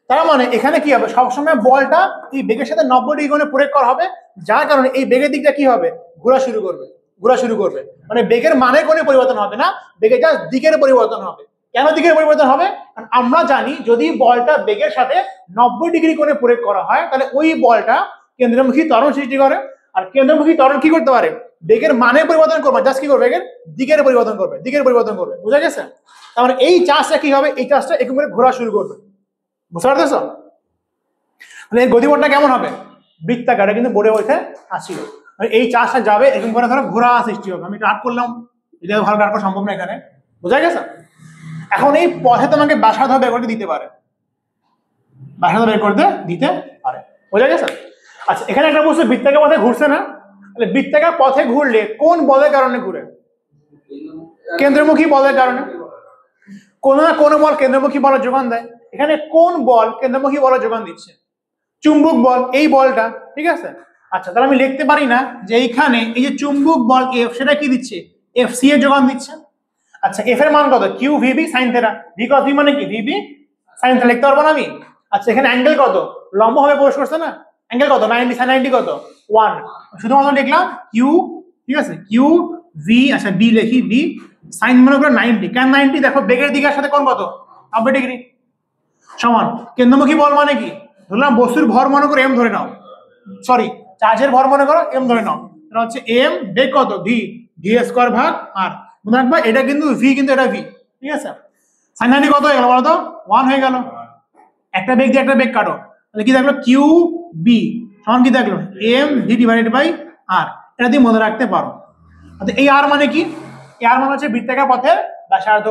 তার মানে এখানে কি হবে? সবসময় বলটা এই বেগের সাথে 90 ডিগ্রি কোণে প্রয়োগ করা হবে, যার কারণে এই বেগের দিকটা কি হবে? ঘোরা শুরু করবে, ঘোরা শুরু করবে। মানে বেগের মানের কোনো পরিবর্তন হবে না, বেগের জাস্ট দিকের পরিবর্তন হবে। কেন দিকের পরিবর্তন হবে? কারণ আমরা জানি যদি বলটা বেগের সাথে 90 ডিগ্রি কোণে প্রয়োগ করা হয়, তাহলে ওই বলটা কেন্দ্রমুখী ত্বরণ সৃষ্টি করে। আর কেন্দ্রমুখী ত্বরণ কি করতে পারে? বেগের মানের পরিবর্তন করবে, জাস্ট কি করবে? বেগের দিকের পরিবর্তন করবে, দিকের পরিবর্তন করবে, বুঝা গেছে? তার মানে এই চার্জটা কি হবে? এই চার্জটা এরকম করে ঘোরা শুরু করবে, বুঝতে পারতেছো? এর গতিপথটা কেমন হবে? বৃত্তাকারে, কিন্তু বোর্ডে ওইখানে আসছিল। এই চার্জটা যাবে এরকম করে, ধরো ঘোরা সৃষ্টি হবে। আমি আর্ট করলাম, এটা ভালো আর্ট করা সম্ভব না এখানে, বোঝা গেছে? এখন এই পথে তোমাকে ব্যাসার্ধ বের করতে দিতে পারে, ব্যাসার্ধ বের করতে দিতে পারে, বোঝা গেছে? আচ্ছা এখানে একটা বস্তু বৃত্তাকার পথে ঘুরছে না? তাহলে বৃত্তাকার পথে ঘুরলে কোন বলের কারণে ঘুরে? কেন্দ্রমুখী বলের কারণে। কোন না কোন বল কেন্দ্রমুখী বলের যোগান দেয়। এখানে কোন বল কেন্দ্রমুখী বলের যোগান দিচ্ছে? চুম্বক বল, এই বলটা, ঠিক আছে? আচ্ছা তাহলে আমি লিখতে পারি না যে এইখানে এই যে চুম্বক বল এফ, সেটা কি দিচ্ছে? এফ সি এর যোগান দিচ্ছে। আচ্ছা এফ এর মান কত? Q VB sine theta. V cos V মানে কি? ভিবি সাইন থেটা লিখতে পারবো না আমি? আচ্ছা এখানে অ্যাঙ্গেল কত? লম্ব ভাবে প্রবেশ করছে না? অ্যাঙ্গেল কত? 90, সাইন 90 কত? 1। শুধুমাত্র লিখলাম কিউ, ঠিক আছে? কিউ ভি, আচ্ছা বি লিখি, বি সাইন মনে করো 90। কেন 90? দেখো বেগের দিকের সাথে কোণ কত? 90 ডিগ্রি সমান। কেন্দ্রমুখী বল মানে কি? ধরলাম বস্তুর ভর মনে করো এম ধরে নাও, সরি চার্জের ভর মনে করো এম ধরে নাও, এটা হচ্ছে এম, বেগ কত? ভি, ভি স্কয়ার ভাগ আর। মনে রাখবা এটা কিন্তু ভি, কিন্তু এটা ভি, ঠিক আছে? সাইন 90 কত হয়ে গেল বলো তো? 1 হয়ে গেল। একটা বেগ দিয়ে একটা বেগ কাটো, তাহলে কি দেখলো? কিউ বি সমান কি দেখলো? এম ভি ডিভাইডেড বাই আর। এটা দিয়ে মনে রাখতে পারো। এই আর মানে কি? এই আর মানে হচ্ছে বৃত্তাকার পথের ব্যাসার্ধ।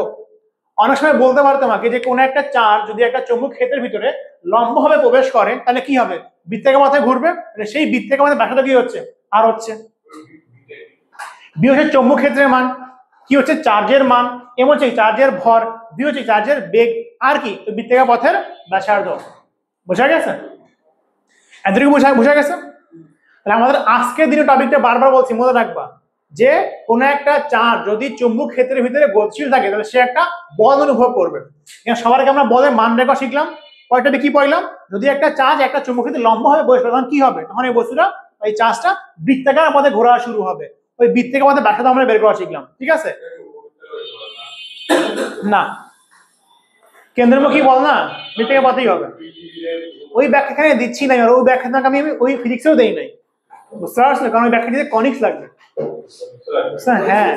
অনেক সময় বলতে পারো তোমাকে যে কোন একটা চার্জ যদি একটা চৌম্বক ক্ষেত্রের ভিতরে লম্বভাবে প্রবেশ করে, তাহলে কি হবে? বৃত্তাকার পথে ঘুরবে, সেই বৃত্তাকার পথে ব্যাসার্ধ কি হচ্ছে? আর হচ্ছে। বি হচ্ছে চৌম্বক ক্ষেত্রের মান, কি হচ্ছে চার্জের মান, এম হচ্ছে চার্জের ভর, বি হচ্ছে চার্জের বেগ, আর কি বৃত্তাকার পথের ব্যাসার্ধ। বোঝা গেছে? এতটুকু বোঝা গেছে? তাহলে আমাদের আজকের দিনের টপিকটা বারবার বলছি, মনে রাখবা যে কোনো একটা চার্জ যদি চুম্বক ক্ষেত্রের ভিতরে গতিশীল থাকে তাহলে সে একটা বল অনুভব করবে। সবার আগে আমরা বলের মান রেখা শিখলাম, কয়টাতে কি পড়লাম, যদি একটা চার্জ একটা চুম্বক ক্ষেত্রে লম্বভাবে বসবে তখন কি হবে, তখন এই বস্তুটা এই চার্জটা বৃত্তাকার পথে ঘোরা শুরু হবে। ওই বৃত্তাকার পথে ব্যাসার্ধ আমরা বের করা শিখলাম, ঠিক আছে? না, কেন্দ্রমুখী বল না, বৃত্তাকার পথেই হবে। ওই ব্যাখ্যা এখানে দিচ্ছি না, ওই ব্যাখ্যা আমি ওই ফিজিক্সেও দেই নাই, বুঝতে পারছো? কারণ ওই ব্যাখ্যা দিতে কনিক্স লাগবে। হ্যাঁ,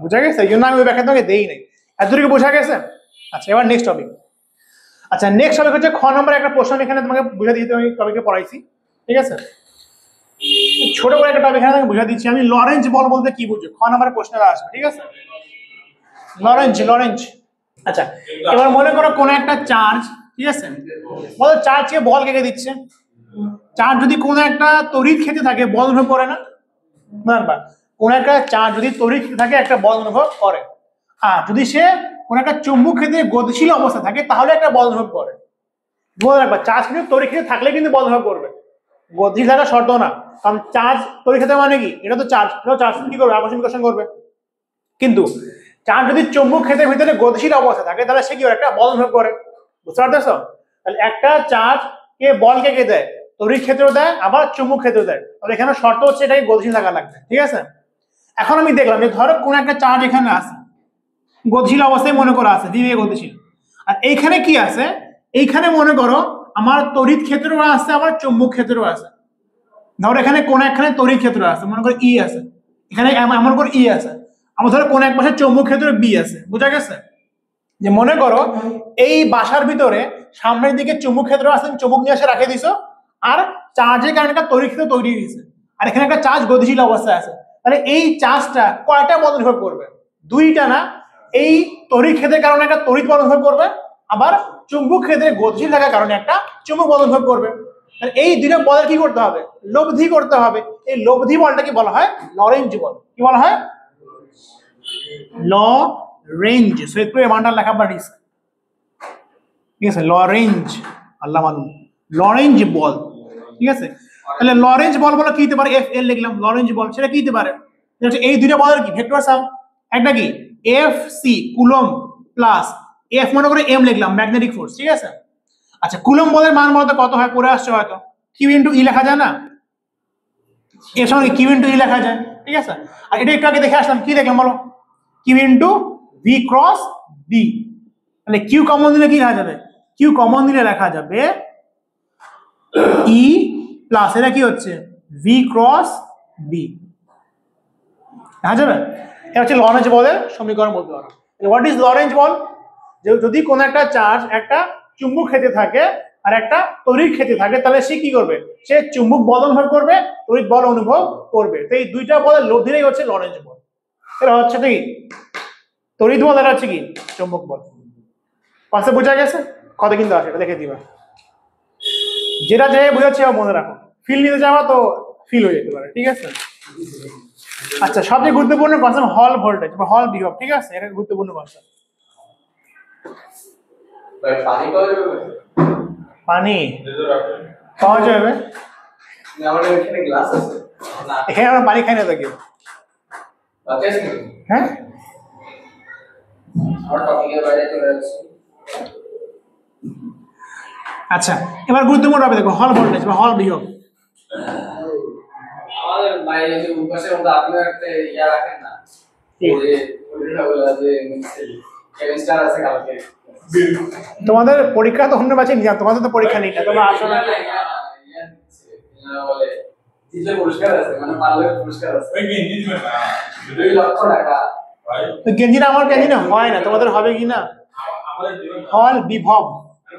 বোঝা গেছে? এই জন্য আমি ওই ব্যাখ্যা তোমাকে দেই নাই। এতটুকু বোঝা গেছে? আচ্ছা, এবার নেক্সট টপিক। আচ্ছা, নেক্সট টপিক হচ্ছে খ নম্বর একটা প্রশ্ন এখানে তোমাকে বুঝা দিতে আমি টপিকে পড়াইছি, ঠিক আছে? ছোট করে একটা টপিক এখানে বুঝা দিচ্ছি আমি। লরেঞ্জ বল বলতে কি বুঝো? খ নম্বরের প্রশ্নটা আসবে, ঠিক আছে? লরেঞ্জ। আচ্ছা, এবার মনে করো কোন একটা চার্জ, ঠিক আছে, বলো চার্জকে বল কে দিচ্ছে? চার্জ যদি কোনো একটা তড়িৎ ক্ষেত্রে থাকে বল অনুভব করে না? না, কোন একটা চার্জ যদি তড়িৎ ক্ষেত্রে থাকে একটা বল অনুভব করে, আর যদি সে কোন একটা চুম্বক ক্ষেত্রে গতিশীল অবস্থা থাকে তাহলে একটা বল অনুভব করে। মনে রাখবা চার্জ কিন্তু তড়িৎ ক্ষেত্রে থাকলে কিন্তু বল অনুভব করবে, গতিশীল থাকা শর্ত না। কারণ চার্জ তড়িৎ ক্ষেত্রে মানে কি, এটা তো চার্জ, চার্জ কি করবে, আকর্ষণ বিকর্ষণ করবে। কিন্তু চার্জ যদি চুম্বক ক্ষেত্রের ভিতরে গতিশীল অবস্থা থাকে তাহলে সে কি করে, একটা বল অনুভব করে। বুঝতে পারতেছো? তাহলে একটা চার্জ কে বল কে দেয়, তড়িৎ ক্ষেত্র দেয় আবার চুম্বক ক্ষেত্র দেয়। তাহলে এখানে শর্ত হচ্ছে এটাকে গতিশীল থাকা লাগবে, ঠিক আছে? এখন আমি দেখলাম যে ধরো কোন একটা চার্জ এখানে আছে, গতিশীল অবস্থায় মনে করা আছে, ধীরে গতিশীল। আর এইখানে কি আছে, এইখানে মনে করো আমার তড়িৎ ক্ষেত্র আছে আবার চুম্বক ক্ষেত্র আছে। ধরো এখানে কোন একখানে তড়িৎ ক্ষেত্র আছে, মনে করো ই আছে, এখানে এমন করে ই আছে, আমার ধরো কোন এক পাশে চৌম্বক ক্ষেত্র বি আছে। বুঝা গেছে? যে মনে করো এই বাসার ভিতরে সামনের দিকে চুম্বক ক্ষেত্র আছে, চুম্বক নিয়ে এসে রাখে দিছো, আর চার্জের কারণে একটা তড়িৎ ক্ষেত্র তৈরি হয়েছে, আর এখানে একটা চার্জ গতিশীল অবস্থায় আছে। তাহলে এই চার্জটা কয়টা বল অনুভব করবে? দুইটা না, এই তড়িৎ ক্ষেত্রের কারণে একটা তড়িৎ বল অনুভব করবে, আবার চুম্বক ক্ষেত্রে গতিশীল থাকার কারণে একটা চুম্বক বল অনুভব করবে। এই দুটো বলের কি করতে হবে, লব্ধি করতে হবে। এই লব্ধি বলটাকে বলা হয় লরেঞ্জ বল। কি বলা হয়? লরেঞ্জ। সৈয়দপুর মানটা লেখা পারিস, ঠিক আছে? লরেঞ্জ, আল্লাহ মালুম, লরেঞ্জ বল, ঠিক আছে? তাহলে লরেঞ্জ বল বলে কি হতে পারে? এফ এল লিখলাম, লরেঞ্জ বল সেটা কি হতে পারে? এই দুটো বলের কি ভেক্টর সাম, একটা কি F C Coulomb plus F মনে করে এম লিখলাম, ম্যাগনেটিক ফোর্স, ঠিক আছে? আচ্ছা, কুলম বলের মান বলতে কত হয়, পড়ে আসছে হয়তো, কিউ ইন্টু ই লেখা যায় না? এর সঙ্গে কিউ ইন্টু ই লেখা যায়, ঠিক আছে? আর এটা একটু আগে দেখে আসলাম, কি দেখলাম বলো? Q into V cross B. তাহলে কিউ কমন দিলে কি লেখা যাবে? কিউ কমন দিলে লেখা যাবে ই প্লাস এটা কি হচ্ছে ভি ক্রস বি, দেখা যাবে? এটা হচ্ছে লরেঞ্জ বলের সমীকরণ বলতে পারো। হোয়াট ইজ লরেঞ্জ বল? যে যদি কোন একটা চার্জ একটা চুম্বক ক্ষেত্রে থাকে আর একটা তড়িৎ ক্ষেত্রে থাকে তাহলে সে কি করবে, সে চুম্বক বল অনুভব করবে, তড়িৎ বল অনুভব করবে। তো এই দুইটা বলের লব্ধিটাই হচ্ছে লরেঞ্জ বল। এটা হচ্ছে কি তড়িৎ বল, এটা হচ্ছে কি চুম্বক বল। পাশে বোঝা গেছে? কত কিন্তু আসে লিখে দিবা, যেটা যে বোঝাচ্ছে মনে রাখো। ফিল নিতে যাওয়া তো ফিল হয়ে যেতে পারে, ঠিক আছে? আচ্ছা, সবচেয়ে গুরুত্বপূর্ণ কনসেপ্ট হল ভোল্টেজ বা হল বিভব, ঠিক আছে? এটা গুরুত্বপূর্ণ কনসেপ্ট। পানি পাওয়া যাবে? এখানে আমরা পানি খাই না তো কেউ। হ্যাঁ, আচ্ছা, এবার গুরুত্বপূর্ণ হবে দেখো হল ভোল্টেজ বা হল বিভব। আমাদের বাইরে যে উপাসের মধ্যে আপনি একটা ইয়া রাখেন না, কেমিস্ট্রি আছে কালকে। তোমাদের পরীক্ষা তো অন্য বাঁচিয়ে নিলাম, তোমাদের তো পরীক্ষা নেই না, তোমরা আসো না। বলে দিলে পুরস্কার আছে, মানে পারলে পুরস্কার আছে, ওই গেঞ্জি দিবেন না 2 লক্ষ টাকা। তো গেঞ্জিটা আমার গেঞ্জি না হয় না, তোমাদের হবে কি না? আমাদের দিবেন হল বিভব,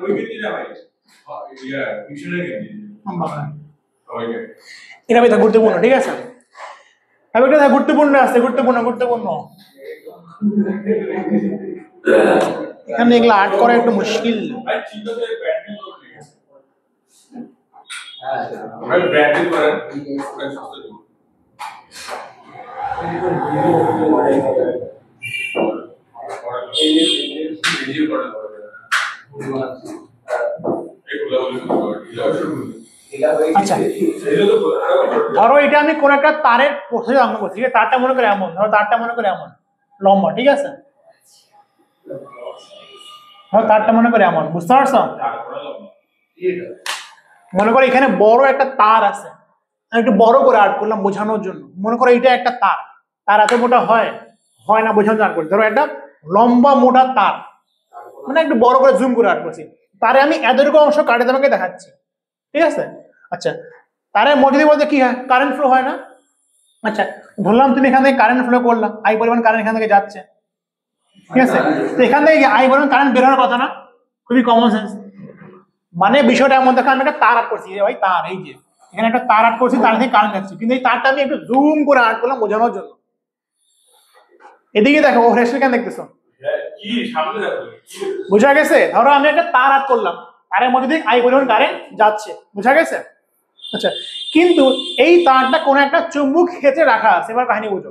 ওই গেঞ্জি না ভাই, ইয়া মিশনের গেঞ্জি বাবা ওইকে এটা বেশ গুরুত্বপূর্ণ, ঠিক আছে? তবে এটা গুরুত্বপূর্ণ আছে, গুরুত্বপূর্ণ এখানে এগুলো আর্ট করা একটু মুশকিল। ভাই ঠিক আছে, ব্র্যান্ডিং করে ঠিক আছে, হ্যাঁ ভাই ব্র্যান্ডিং করেন, আচ্ছা ধরো এটা আমি কোন একটা তারের প্রসেস অঙ্কন করছি, ঠিক আছে? তারটা মনে করে এমন, ধরো তারটা মনে করে এমন লম্বা, ঠিক আছে? ধরো তারটা মনে করে এমন, বুঝতে পারছো? মনে করো এখানে বড় একটা তার আছে, আমি একটু বড় করে আর্ট করলাম বোঝানোর জন্য। মনে করো এটা একটা তার, তার এত মোটা হয় হয় না বোঝানোর জন্য আর্ট করছি। ধরো একটা লম্বা মোটা তার, মানে একটু বড় করে জুম করে আর্ট করছি। তারে আমি এতটুকু অংশ কাটে তোমাকে দেখাচ্ছি, ঠিক আছে? আচ্ছা তারের মধ্যে দিয়ে বলতে কি হয়, কারেন্ট ফ্লো হয় না? আচ্ছা ধরলাম তুমি এখান থেকে কারেন্ট ফ্লো করলাম, আই পরিমাণ কারেন্ট এখান থেকে যাচ্ছে, ঠিক আছে? তো এখান থেকে আই পরিমাণ কারেন্ট বের হওয়ার কথা না? খুবই কমন সেন্স। মানে বিষয়টা এমন দেখো, আমি একটা তার আর্ট করছি, ভাই তার, এই যে এখানে একটা তার আর্ট করছি, তার থেকে কারেন্ট যাচ্ছে, কিন্তু এই তারটা আমি একটু জুম করে আর্ট করলাম বোঝানোর জন্য। এদিকে দেখো, ও রেস্ট কেন দেখতেছো? বুঝা গেছে? ধরো আমি একটা তার আর্ট করলাম, তারের মধ্যে দিয়ে আই পরিমাণ কারেন্ট যাচ্ছে, বুঝা গেছে? আচ্ছা কিন্তু এই তারটা কোন একটা চুম্বক ক্ষেত্রে রাখা আছে। এবার কাহিনী বুঝো,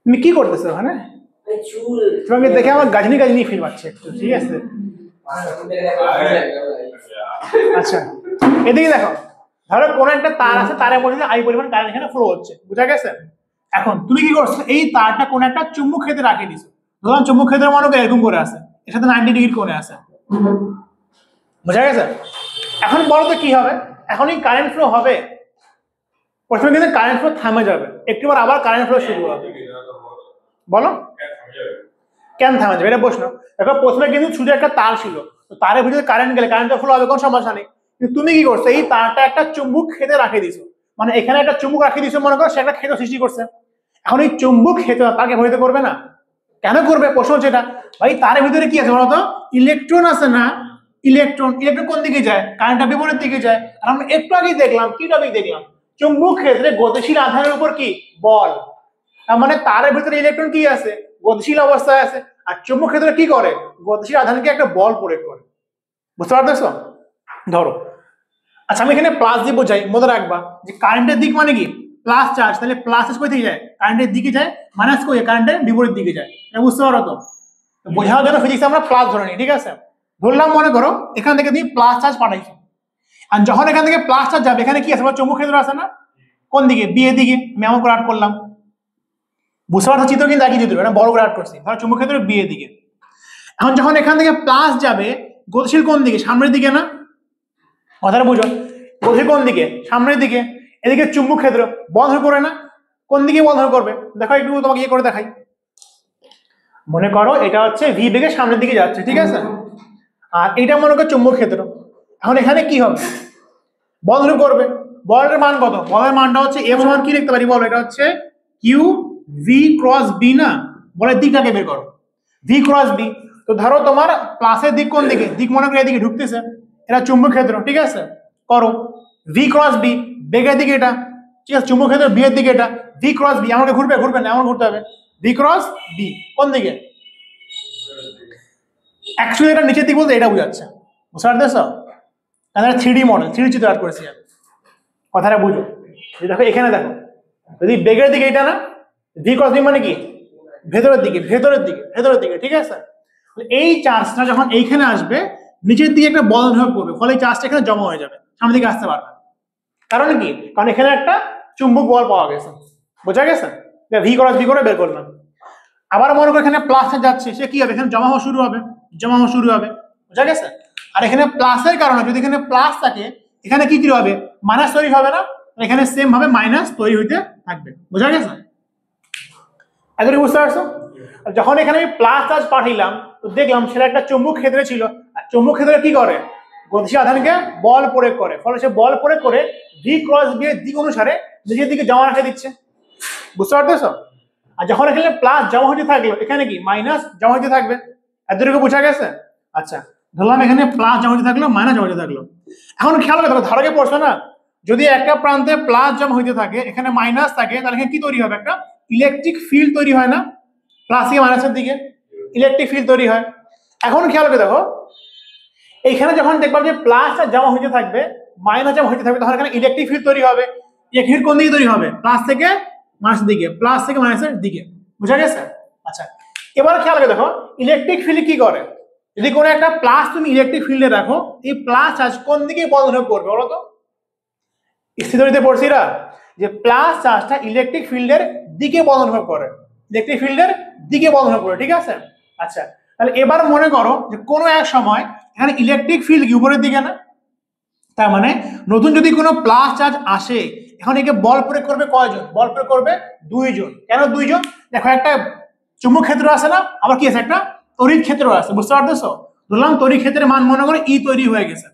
তুমি কি করতেছো ওখানে? তোমাকে দেখে আমার গাজনি গাজনি ফিল পাচ্ছে একটু, ঠিক আছে? আচ্ছা এদিকে দেখো, ধরো কোন একটা তার আছে, তারের মধ্যে আই পরিমাণ কারেন্ট এখানে ফ্লো হচ্ছে, বুঝা গেছে? এখন তুমি কি করছো, এই তারটা কোন একটা চুম্বক ক্ষেত্রে রাখিয়ে দিছো। ধরুন চুম্বক ক্ষেত্রের মনে করো এরকম করে আছে, এর সাথে 90 ডিগ্রি কোণে আছে, বুঝা গেছে? এখন বলো তো কি হবে? এখনই কারেন্ট ফ্লো হবে? প্রথমে কিন্তু কারেন্ট ফ্লো থামে যাবে, একটুবার আবার কারেন্ট ফ্লো শুরু হবে। বলো কেন থামে যাবে, এটা প্রশ্ন। দেখো প্রথমে কিন্তু শুধু একটা তার ছিল, তো তারের ভিতরে কারেন্ট গেলে কারেন্টটা ফ্লো হবে, কোনো সমস্যা নেই। কিন্তু তুমি কি করছো, এই তারটা একটা চুম্বক ক্ষেত্রে রাখিয়ে দিছো, মানে এখানে একটা চুম্বক রাখিয়ে দিছো, মনে করো সে একটা ক্ষেত্র সৃষ্টি করছে। এখন এই চুম্বক ক্ষেত্র তাকে প্রভাবিত করবে না? কেন করবে? প্রশ্ন হচ্ছে এটা। ভাই তারের ভিতরে কি আছে বলতো? ইলেকট্রন আছে না? ইলেকট্রন, ইলেকট্রন কোন দিকে যায়? কারেন্টটা বিপরীত দিকে যায়। আর আমরা একটু আগেই দেখলাম, কি টপিক দেখলাম? চুম্বক ক্ষেত্রে গতিশীল আধানের উপর কি বল। তার মানে তারের ভিতরে ইলেকট্রন কি আছে? গতিশীল অবস্থায় আছে। আর চুম্বক ক্ষেত্রে কি করে? গতিশীল আধানকে একটা বল প্রয়োগ করে, বুঝতে পারতেছো? ধরো আচ্ছা আমি এখানে প্লাস দিয়ে বোঝাই, মনে রাখবা যে কারেন্টের দিক মানে কি প্লাস চার্জ, তাহলে প্লাস চার্জ কোথায় যায়? কারেন্টের দিকে যায়, মাইনাস কই কারেন্টের বিপরীত দিকে যায়। এটা বুঝতে পারো তো? বোঝানোর জন্য ফিজিক্স আমরা প্লাস ধরে নিই, ঠিক আছে? ধরলাম মনে করো এখান থেকে তুমি প্লাস চার্জ পাঠাইছো, আর যখন এখান থেকে প্লাস চার্জ যাবে এখানে কি আছে? চুম্বক ক্ষেত্র আছে না? কোন দিকে? বি এর দিকে। আমি এমন করে আর্ট করলাম, বুঝতে পারছো? চিত্র কিন্তু একই চিত্র, এটা বড় করে আর্ট করছি। ধরো চুম্বক ক্ষেত্র বি এর দিকে। এখন যখন এখান থেকে প্লাস যাবে, গতিশীল কোন দিকে? সামনের দিকে না? কথাটা বুঝো, গতিশীল কোন দিকে? সামনের দিকে। এদিকে চুম্বক ক্ষেত্র বন্ধ করে না? কোন দিকে বন্ধ করবে? দেখো একটু তোমাকে ইয়ে করে দেখাই। মনে করো এটা হচ্ছে ভি বেগে সামনের দিকে যাচ্ছে, ঠিক আছে? আর এটা মনে করো চুম্বক ক্ষেত্র। এখন এখানে কি হবে? বন্ধ করবে। বলের মান কত? বলের মানটা হচ্ছে এম সমান কি লিখতে পারি বলো? এটা হচ্ছে কিউ ভি ক্রস বি না? বলের দিকটাকে বের করো, ভি ক্রস বি। তো ধরো তোমার প্লাসের দিক কোন দিকে? দিক মনে করে এদিকে ঢুকতেছে, এটা চুম্বক ক্ষেত্র, ঠিক আছে? করো ভি ক্রস বি, বেগের দিকে এটা, ঠিক আছে? চুম্বক ক্ষেত্র বি এর দিকে এটা, ভি ক্রস বি। আমাকে ঘুরবে, ঘুরবে না, এমন ঘুরতে হবে। ভি ক্রস বি কোন দিকে? অ্যাকচুয়ালি এটা নিচের দিক বলতে এটা বোঝাচ্ছে, বুঝতে পারতেছো? তাহলে 3D মডেল, 3D চিত্র আর্ট করেছি আমি। কথাটা বুঝো, দেখো এখানে দেখো, যদি বেগের দিকে এটা না, ভি ক্রস বি মানে কি ভেতরের দিকে, ভেতরের দিকে, ভেতরের দিকে, ঠিক আছে? এই চার্জটা যখন এইখানে আসবে, নিচের দিকে একটা বল প্রয়োগ করবে, ফলে এই চার্জটা এখানে জমা হয়ে যাবে, সামনের দিকে আসতে পারবে। কারণ কি? কারণ এখানে একটা চুম্বক বল পাওয়া গেছে, বোঝা গেছে? ভি ক্রস বি করে বের করলাম। আবার মনে করো এখানে প্লাস যাচ্ছে, সে কি হবে? এখানে জমা হওয়া শুরু হবে, জমা হওয়া শুরু হবে, বোঝা গেছে? আর এখানে প্লাসের কারণে, যদি এখানে প্লাস থাকে এখানে কি কি হবে? মাইনাস তৈরি হবে না? এখানে সেম ভাবে মাইনাস তৈরি হইতে থাকবে, বোঝা গেছে? এতটুকু বুঝতে পারছো? যখন এখানে আমি প্লাস চার্জ পাঠাইলাম, তো দেখলাম সেটা একটা চুম্বক ক্ষেত্রে ছিল। আর চুম্বক ক্ষেত্রে কি করে? গতিশীল আধানকে বল প্রয়োগ করে, ফলে সে বল প্রয়োগ করে ভি ক্রস বি এর দিক অনুসারে নিজের দিকে জমা রেখে দিচ্ছে, বুঝতে পারতেছো? আর যখন এখানে প্লাস জমা হতে থাকলো, এখানে কি মাইনাস জমা হতে থাকবে। এতটুকু বোঝা গেছে? আচ্ছা ধরলাম এখানে প্লাস জমা হতে থাকলো, মাইনাস জমা হতে থাকলো। এখন খেয়াল করে দেখো, ধারকে পড়ছো না? যদি একটা প্রান্তে প্লাস জমা হইতে থাকে, এখানে মাইনাস থাকে, তাহলে এখানে কি তৈরি হবে? একটা ইলেকট্রিক ফিল্ড তৈরি হয় না? প্লাস থেকে মাইনাসের দিকে ইলেকট্রিক ফিল্ড তৈরি হয়। এখন খেয়াল করে দেখো, এইখানে যখন দেখবা যে প্লাসটা জমা হইতে থাকবে, মাইনাস জমা হইতে থাকবে, তখন এখানে ইলেকট্রিক ফিল্ড তৈরি হবে। ইলেকট্রিক ফিল্ড কোন দিকে তৈরি হবে, প্লাস থেকে মাইনাসের দিকে, প্লাস থেকে মাইনাসের দিকে, বুঝা গেছে? আচ্ছা এবার খেয়াল করে দেখো ইলেকট্রিক ফিল্ড কি করে, যদি কোনো একটা প্লাস তুমি ইলেকট্রিক ফিল্ডে রাখো, এই প্লাস চার্জ কোন দিকে বদল করবে বলো তো? স্থিতিতে পড়ছি না যে প্লাস চার্জটা ইলেকট্রিক ফিল্ডের দিকে বদল করে, ইলেকট্রিক ফিল্ডের দিকে বদল করে, ঠিক আছে? আচ্ছা তাহলে এবার মনে করো যে কোনো এক সময় এখানে ইলেকট্রিক ফিল্ড কি উপরের দিকে না, তার মানে নতুন যদি কোনো প্লাস চার্জ আসে এখন একে বল প্রয়োগ করবে কয়জন, বল প্রয়োগ করবে দুইজন। কেন দুইজন? দেখো একটা চুম্বক ক্ষেত্র আছে না, আবার কি আছে একটা তড়িৎ ক্ষেত্র আছে, বুঝতে পারতেছো? ধরলাম তড়িৎ ক্ষেত্রের মান মনে করে ই তৈরি হয়ে গেছে,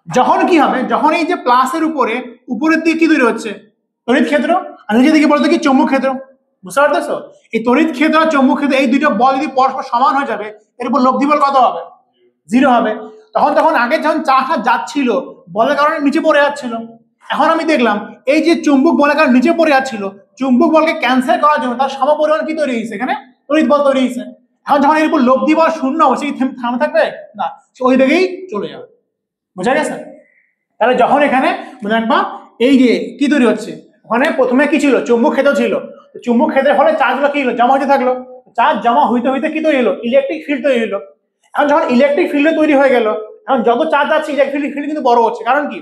যখন কি হবে, যখন এই যে প্লাসের উপরের দিকে কি তৈরি হচ্ছে, তড়িৎ ক্ষেত্র, আর নিচের দিকে বলতে কি চুম্বক ক্ষেত্র, বুঝতে পারতেছো? এই তড়িৎ ক্ষেত্র আর চুম্বক ক্ষেত্র এই দুইটা বল যদি পরস্পর সমান হয়ে যাবে এর উপর লব্ধি বল কত হবে, জিরো হবে। তখন আগে যখন চার্জটা যাচ্ছিল বলের কারণে নিচে পড়ে যাচ্ছিল, এখন আমি দেখলাম এই যে চুম্বক বলের কারণে নিচে পড়ে যাচ্ছিল, চুম্বক বলকে ক্যান্সেল করার জন্য তার সমপরিমাণ কি তৈরি হয়েছে, এখানে তড়িৎ বল তৈরি হয়েছে। এখন যখন এর উপর লব্ধি বল শূন্য হবে সে থামে থাকবে না, সে ওই দিকেই চলে যাবে, বুঝা গেছে? তাহলে যখন এখানে মনে রাখবা এই যে কি তৈরি হচ্ছে, ওখানে প্রথমে কি ছিল, চুম্বক ক্ষেত্র ছিল, চুম্বক ক্ষেত্রের ফলে চার্জগুলো কি হলো, জমা হতে থাকলো, চার্জ জমা হইতে হইতে কি তৈরি হলো, ইলেকট্রিক ফিল্ড তৈরি হলো। এখন যখন ইলেকট্রিক ফিল্ড তৈরি হয়ে গেল, এখন যত চার্জ যাচ্ছে ইলেকট্রিক ফিল্ড কিন্তু বড় হচ্ছে, কারণ কি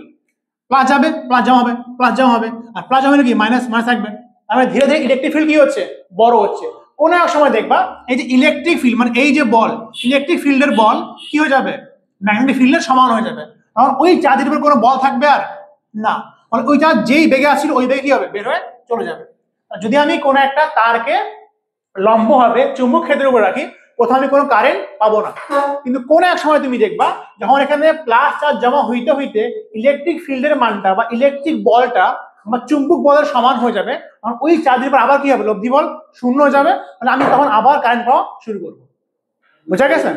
প্লাস যাবে প্লাস জমা হবে, প্লাস জমা হবে, আর প্লাস জমা হলে কি মাইনাস মাইনাস থাকবে, তার মানে ধীরে ধীরে ইলেকট্রিক ফিল্ড কি হচ্ছে, বড় হচ্ছে। কোনো এক সময় দেখবা এই যে ইলেকট্রিক ফিল্ড মানে এই যে বল, ইলেকট্রিক ফিল্ডের বল কি হয়ে যাবে, ম্যাগনেটিক ফিল্ডের সমান হয়ে যাবে, তখন ওই চার্জের উপর কোনো বল থাকবে আর না, মানে ওই চার্জ যেই বেগে আসছিল ওই বেগে কি হবে, বের হয়ে চলে যাবে। যদি আমি কোনো একটা তারকে লম্ব হবে চুম্বক ক্ষেত্রের উপর রাখি, কোথাও আমি কোনো কারেন্ট পাবো না, কিন্তু কোন এক সময় তুমি দেখবা যখন এখানে প্লাস চার্জ জমা হইতে হইতে ইলেকট্রিক ফিল্ডের মানটা বা ইলেকট্রিক বলটা বা চুম্বক বলের সমান হয়ে যাবে, তখন ওই চার্জের উপর আবার কি হবে, লব্ধি বল শূন্য হয়ে যাবে, মানে আমি তখন আবার কারেন্ট পাওয়া শুরু করবো, বুঝা গেছে?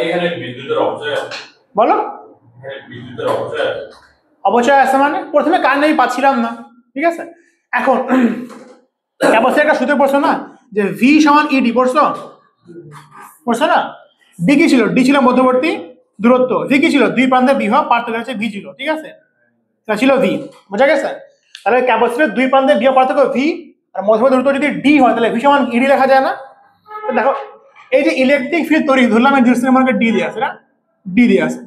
এখানে বিদ্যুতের অপচয় বলো বিদ্যুতের অপচয় অবচয় আছে, মানে প্রথমে কারেন্ট আমি পাচ্ছিলাম না, ঠিক আছে? এখন ক্যাপাসিটর একটা সূত্র পড়ছো না যে ভি সমান ইডি, পড়ছো না? ডি কি ছিল, ডি ছিল মধ্যবর্তী দূরত্ব, ভি কি ছিল দুই প্রান্তের বিভব পার্থক্য হচ্ছে ভি ছিল, ঠিক আছে? এটা ছিল ভি, বোঝা গেছে? তাহলে ক্যাপাসিটরের দুই প্রান্তের বিভব পার্থক্য ভি আর মধ্যবর্তী দূরত্ব যদি ডি হয় তাহলে ভি সমান ইডি লেখা যায় না? দেখো এই যে ইলেকট্রিক ফিল্ড তৈরি ধরলাম এই ডিস্টেন্স মনে ডি দিয়ে আছে না, ডি দিয়ে আছে,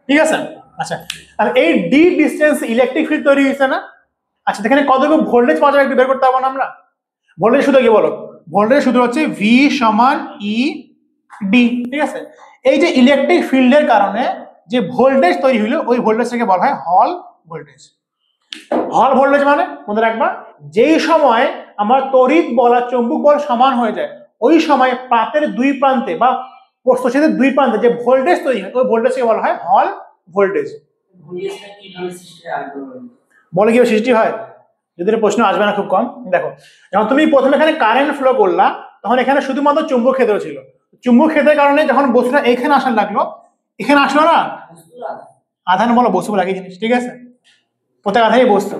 ঠিক আছে? আচ্ছা আর এই ডি ডিস্টেন্স ইলেকট্রিক ফিল্ড তৈরি হয়েছে না? আচ্ছা এখানে কতটুকু ভোল্টেজ পাওয়া যাবে একটু বের করতে পারবো না আমরা? ভোল্টেজ সূত্র কি বলো, ভোল্টেজ সূত্র হচ্ছে ভি সমান ই ডি, ঠিক আছে? এই যে ইলেকট্রিক ফিল্ডের কারণে যে ভোল্টেজ তৈরি হলো ওই ভোল্টেজটাকে বলা হয় হল ভোল্টেজ। হল ভোল্টেজ মানে মনে রাখবা যেই সময় আমার তড়িৎ বল আর চৌম্বক বল সমান হয়ে যায় ওই সময় পাতের দুই প্রান্তে বা প্রস্থচ্ছেদের দুই প্রান্তে যে ভোল্টেজ তৈরি হয় ওই ভোল্টেজকে বলা হয় হল ভোল্টেজ। বলে কিভাবে সৃষ্টি হয়, যদি প্রশ্ন আসবে না খুব কম। দেখো যখন তুমি প্রথমে এখানে কারেন্ট ফ্লো করলা তখন এখানে শুধুমাত্র চুম্বক ক্ষেত্র ছিল, চুম্বক ক্ষেত্রের কারণে যখন বস্তুটা এখানে আসার লাগলো, এখানে আসলো না আধান বলো, বস্তু বলে একই জিনিস, ঠিক আছে? প্রত্যেক আধানই বস্তু,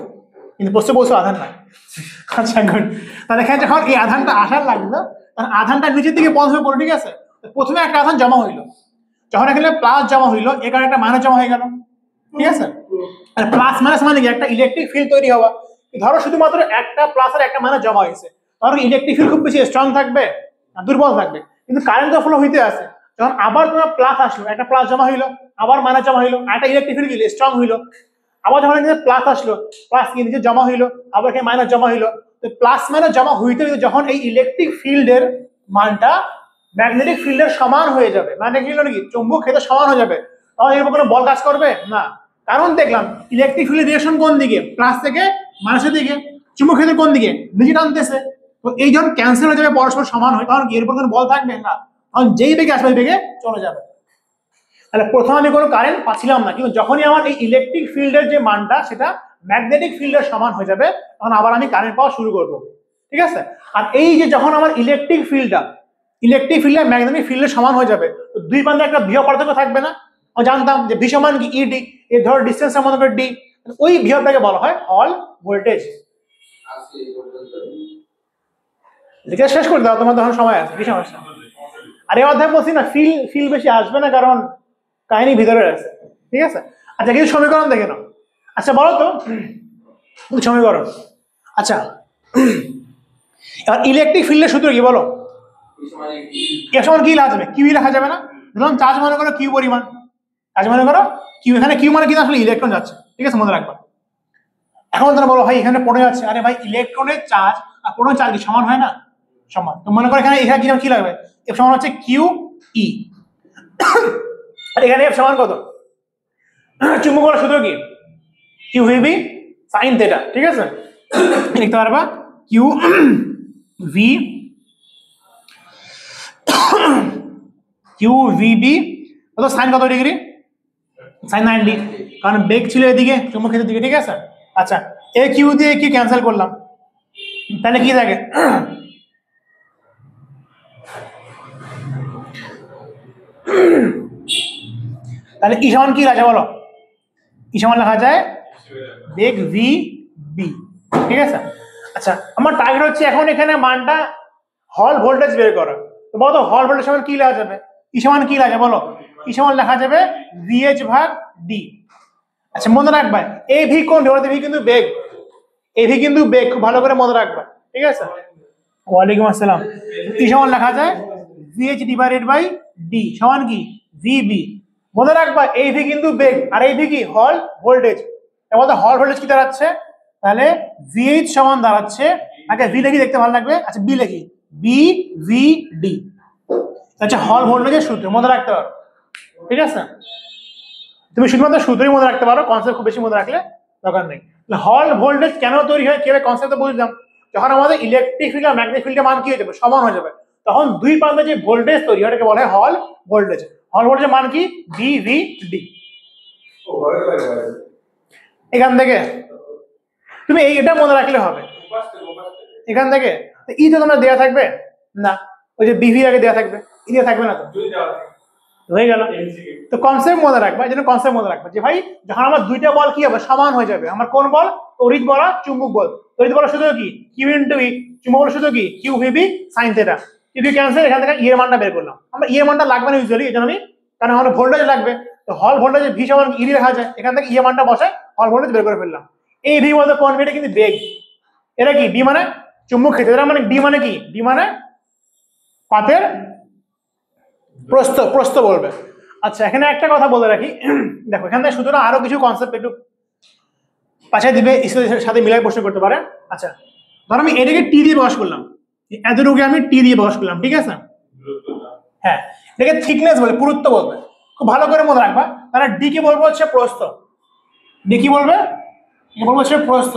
কিন্তু বস্তু আধান নয়। আচ্ছা গুড। তাহলে এখানে যখন এই আধানটা আসার লাগলো তখন আধানটা নিচের দিকে বন্ধ হয়ে পড়লো, ঠিক আছে? প্রথমে একটা আধান জমা হইলো, যখন এখানে প্লাস জমা হইলো এখানে একটা মাইনাস জমা হয়ে গেল, ঠিক আছে? আর প্লাস মাইনাস মানে কি একটা ইলেকট্রিক ফিল্ড তৈরি হওয়া। ধরো শুধুমাত্র একটা প্লাস আর একটা মাইনাস জমা হয়েছে, ধরো ইলেকট্রিক ফিল্ড খুব বেশি স্ট্রং থাকবে না দুর্বল থাকবে, কিন্তু কারেন্ট তো ফ্লো হইতে আছে, যখন আবার তোমার প্লাস আসলো একটা প্লাস জমা হইলো আবার মাইনাস জমা হইলো, একটা ইলেকট্রিক ফিল্ড কি স্ট্রং হইলো, আবার যখন এখানে প্লাস আসলো প্লাস কি নিচে জমা হইলো আবার এখানে মাইনাস জমা হইলো, তো প্লাস মাইনাস জমা হইতে হইতে যখন এই ইলেকট্রিক ফিল্ডের মানটা ম্যাগনেটিক ফিল্ডের সমান হয়ে যাবে, ম্যাগনেটিক ফিল্ড কি চুম্বক ক্ষেত্রের সমান হয়ে যাবে, তখন এর উপর কোনো বল কাজ করবে না, কারণ দেখলাম ইলেকট্রিক ফিল্ডের ডিরেকশন কোন দিকে, প্লাস থেকে মাইনাসের দিকে, চুম্বক ক্ষেত্র কোন দিকে নিচে টানতেছে, তো এই যখন ক্যান্সেল হয়ে যাবে পরস্পর সমান হয় তখন এর উপর কোনো বল থাকবে না, তখন যেই বেগে আসবে ওই বেগে চলে যাবে। তাহলে প্রথমে আমি কোনো কারেন্ট পাচ্ছিলাম না, কিন্তু যখনই আমার এই ইলেকট্রিক ফিল্ডের যে মানটা সেটা ম্যাগনেটিক ফিল্ডের সমান হয়ে যাবে তখন আবার আমি কারেন্ট পাওয়া শুরু করব, ঠিক আছে? আর এই যে যখন আমার ইলেকট্রিক ফিল্ডটা ম্যাগনেটিক ফিল্ডের সমান হয়ে যাবে তো দুই প্রান্তে একটা বিভব পার্থক্য থাকবে না, আমি জানতাম যে ভি সমান কি ইডি, এর ধরো ডিসটেন্স সমান করে ডি, ওই বিভবটাকে বলা হয় হল ভোল্টেজ। লিখে শেষ করে দাও, তোমার তখন সময় আছে, কি সমস্যা? আর এই অধ্যায় বলছি না ফিল বেশি আসবে না কারণ কাহিনী ভিতরে আছে, ঠিক আছে? আচ্ছা কিছু সমীকরণ দেখে নাও। আচ্ছা বলো তো সমীকরণ। আচ্ছা এবার ইলেকট্রিক ফিল্ডের সূত্র কি বলো? এ সমান কি লেখা যাবে? কিউ লেখা যাবে না? ধরলাম চার্জ মনে করো কিউ পরিমাণ, চার্জ মনে করো কিউ, এখানে কিউ মানে কিন্তু আসলে ইলেকট্রন যাচ্ছে, ঠিক আছে মনে রাখবা। এখন তোমরা বলো ভাই এখানে পড়ে যাচ্ছে, আরে ভাই ইলেকট্রনের চার্জ আর প্রোটনের চার্জ কি সমান হয় না? সমান। তো মনে করো এখানে কি লাগবে? এফ সমান হচ্ছে কিউ ই, আর এখানে এফ সমান কত? চুম্বক বলার সূত্র কি? কিউ ভি সাইন থিটা, ঠিক আছে লিখতে পারবা কিউ ভি কিউ ভিবি কত, সাইন কত ডিগ্রি? সাইন 90, কারণ বেগ ছিল এদিকে চুম্বক ক্ষেত্রের দিকে, ঠিক আছে। আচ্ছা এ কিউ দিয়ে কিউ ক্যান্সেল করলাম, তাহলে কি থাকে? তাহলে ই সমান কি লেখা বলো? ই সমান লেখা যায় বেগ ভি বি, ঠিক আছে। আচ্ছা আমার টার্গেট হচ্ছে এখন এখানে মানটা হল ভোল্টেজ বের করা। তো বলো হল ভোল্টেজ সমান কি লেখা যাবে? ই সমান কি লেখা বলো? ই সমান লেখা যাবে ভিএইচ ভাগ ডি। আচ্ছা মনে রাখবা এই ভি কোন ভি কিন্তু বেগ, এই ভি কিন্তু বেগ, খুব ভালো করে মনে রাখবা, ঠিক আছে। ওয়ালাইকুম আসসালাম। ই সমান লেখা যায় ভিএইচ ডিভাইডেড বাই ডি সমান কি ভিবি। মনে রাখবা এই ভি কিন্তু বেগ আর এই ভি কি হল ভোল্টেজ। এবার হল ভোল্টেজ কি দাঁড়াচ্ছে? তাহলে ভিএইচ সমান দাঁড়াচ্ছে, আগে ভি লিখি দেখতে ভালো লাগবে। আচ্ছা বি লিখি বি ভি ডি, আচ্ছা হল ভোল্টেজের সূত্র মনে রাখতে পারো, ঠিক আছে। তুমি শুধুমাত্র সূত্রই মনে রাখতে পারো, কনসেপ্ট খুব বেশি মনে রাখলে দরকার নেই। হল ভোল্টেজ কেন তৈরি হয়, কিভাবে কনসেপ্ট বুঝলাম, যখন আমাদের ইলেকট্রিক ফিল্ড আর ম্যাগনেটিক ফিল্ডের মান কি হয়ে যাবে? সমান হয়ে যাবে, তখন দুই প্রান্তে যে ভোল্টেজ তৈরি হয় এটাকে বলা হয় হল ভোল্টেজ। হল ভোল্টেজের মান কি? V V D. এখান থেকে তুমি এটা মনে রাখলে হবে, এখান থেকে ই তো তোমরা দেওয়া থাকবে না, ওই যে বিভি আগে দেওয়া থাকবে, ই দেওয়া থাকবে না, তো হয়ে গেল। তো কনসেপ্ট মনে রাখবা, এই জন্য কনসেপ্ট মনে রাখবা যে ভাই যখন আমার দুইটা বল কি হবে? সমান হয়ে যাবে। আমার কোন বল? তড়িৎ বল আর চুম্বক বল। তড়িৎ বলের সূত্র কি? Q into E. চুম্বক বলের সূত্র কি? Q VB sine theta. যদি ক্যান্সেল, এখান থেকে ই এর মানটা বের করলাম। আমরা ই এর মানটা লাগবে না ইউজুয়ালি, এই জন্য আমি, কারণ আমার ভোল্টেজ লাগবে। তো হল ভোল্টেজ ভি সমান ই লেখা যায়, এখান থেকে ই এর মানটা বসে হল ভোল্টেজ বের করে ফেললাম। এই ভি বলতে কোন ভিটা কিন্তু বেগ, এটা কি? বি মানে চুম্বক ক্ষেত্র, এটা মানে ডি মানে কি? ডি মানে পাতের প্রস্থ, প্রস্থ বলবে। আচ্ছা এখানে একটা কথা বলে রাখি, দেখো এখানে সুতরাং আরো কিছু কনসেপ্ট একটু পাশায় দিবে, সাথে মিলাই প্রশ্ন করতে পারে। আচ্ছা ধরো আমি এটাকে টি দিয়ে প্রকাশ করলাম, এতটুকু আমি টি দিয়ে প্রকাশ করলাম, ঠিক আছে। হ্যাঁ এটাকে থিকনেস বলে, পুরুত্ব বলবে, খুব ভালো করে মনে রাখবা। তাহলে ডি কে বলবো হচ্ছে প্রস্থ, ডি কি বলবে? বলবো হচ্ছে প্রস্থ,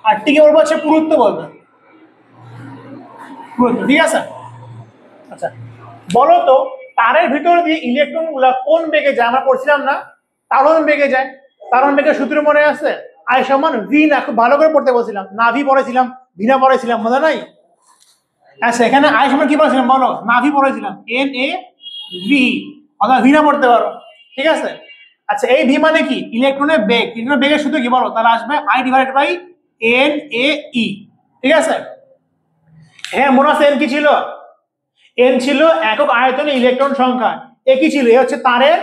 আর টি কে বলবো হচ্ছে পুরুত্ব বলবে, পুরুত্ব, ঠিক আছে। আচ্ছা বলো তো তারের ভিতর দিয়ে ইলেকট্রন গুলা কোন বেগে যায়? আমরা পড়ছিলাম না তারণ বেগে যায়। তারণ বেগের সূত্র মনে আছে? আই সমান ভি না, খুব ভালো করে পড়তে বলছিলাম, না ভি পড়েছিলাম, ভি না পড়েছিলাম, মনে নাই? আচ্ছা এখানে আই সমান কি পড়েছিলাম বলো? না ভি পড়েছিলাম, এন এ ভি, অথবা ভি না পড়তে পারো, ঠিক আছে। আচ্ছা এই ভি মানে কি? ইলেকট্রনের বেগ। ইলেকট্রনের বেগের সূত্র কি বলো? তাহলে আসবে I divided by N A E, ঠিক আছে। হ্যাঁ মনে আছে এন কি ছিল? এন ছিল একক আয়তনে ইলেকট্রন সংখ্যা। এ কি ছিল? এ হচ্ছে তারের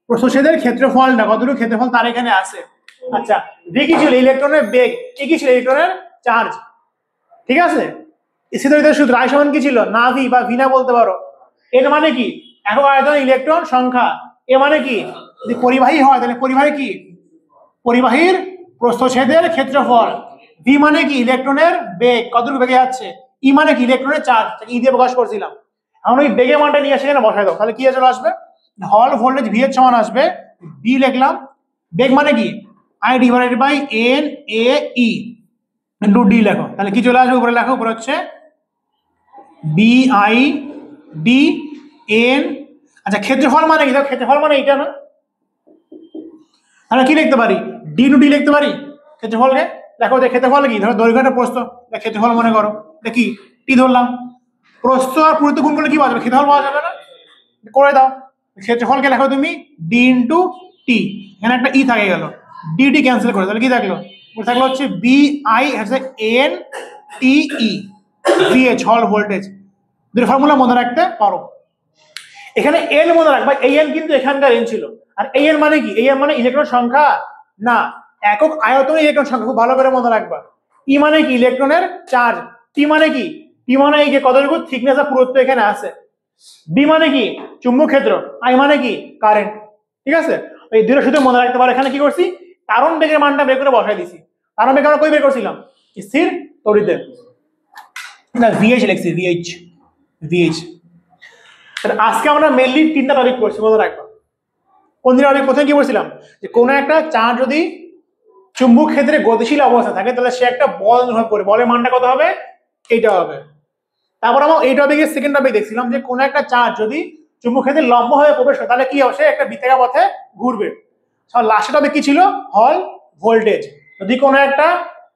প্রস্থচ্ছেদের ক্ষেত্রফল না, কতটুকু ক্ষেত্রফল তার এখানে আছে। আচ্ছা ভি কি ছিল? ইলেকট্রনের বেগ। এ কি ছিল? ইলেকট্রনের চার্জ, ঠিক আছে। স্থিতির সূত্র আই সমান কি ছিল? না ভি বা ভি না বলতে পারো। এন মানে কি? একক আয়তনে ইলেকট্রন সংখ্যা। এ মানে কি? যদি পরিবাহী হয় তাহলে পরিবাহী কি? পরিবাহীর প্রস্থচ্ছেদের ক্ষেত্রফল। ভি মানে কি? ইলেকট্রনের বেগ, কতটুকু বেগে যাচ্ছে। ই মানে কি? ইলেকট্রনের চার্জ, ই দিয়ে প্রকাশ করছিলাম। এখন ওই বেগের মানটা নিয়ে সেখানে বসাই দাও, তাহলে কি চলে আসবে? হল ভোল্টেজ ভি এর সমান আসবে, বি লিখলাম, বেগ মানে কি? I divided by N A E into D লেখো, তাহলে কি চলে আসবে? উপরে লেখো, উপরে হচ্ছে বি আই ডি এন। আচ্ছা ক্ষেত্রফল মানে কি? দেখো ক্ষেত্রফল মানে এটা না, আমরা কি লিখতে পারি? ডি টু ডি লিখতে পারি ক্ষেত্রফলকে। দেখো যে ক্ষেত্রফল কি? ধরো দৈর্ঘ্যটা প্রস্থ, ক্ষেত্রফল মনে করো, দেখি টি ধরলাম, প্রস্থ আর পুরুত্ব গুণ করলে কি পাওয়া যাবে? ক্ষেত্রফল পাওয়া যাবে না? করে দাও। ক্ষেত্রফলকে লেখো তুমি ডি ইন্টু টি, এখানে একটা ই থাকে গেল, ডি ডি ক্যান্সেল করে, তাহলে কি থাকলো? থাকলো হচ্ছে বি আই হচ্ছে N T E V H হল ভোল্টেজ। দুটো ফর্মুলা মনে রাখতে পারো। এখানে এন মনে রাখবা, এই এন কিন্তু এখানকার এন ছিল, আর এই এন মানে কি? এই এন মানে ইলেকট্রন সংখ্যা না, একক আয়তনে ইলেকট্রন সংখ্যা, খুব ভালো করে মনে রাখবা। ই মানে কি ইলেকট্রনের চার্জ, টি মানে কি, টি মানে এই যে কতটুকু থিকনেস আর পুরুত্ব এখানে আছে, বি মানে কি চুম্বক ক্ষেত্র, আই মানে কি কারেন্ট। ঠিক আছে, এই দুটো শুধু মনে রাখতে পারো। এখানে কি করছি, কারণ বেগের মানটা বের করে বসাই দিছি। কারণ বেগ আমরা কই বের করছিলাম, স্থির তড়িতে, না ভিএইচ লিখছি, ভিএইচ ভিএইচ। আজকে আমরা মেনলি তিনটা টপিক করছি, মনে রাখবো। কোন দিন আমি প্রথমে কি বলছিলাম, যে কোনো একটা চার্জ যদি চুম্বক ক্ষেত্রে গতিশীল অবস্থা থাকে তাহলে সে একটা বল অনুভব করে, বলের মানটা কত হবে, এইটা হবে। তারপর আমরা এই টপিকের সেকেন্ড টপিক দেখছিলাম যে কোনো একটা চার্জ যদি চুম্বক ক্ষেত্রে লম্ব হয়ে প্রবেশ করে তাহলে কি হবে, সে একটা বৃত্তাকার পথে ঘুরবে। লাস্টের টপিক কি ছিল, হল ভোল্টেজ। যদি কোনো একটা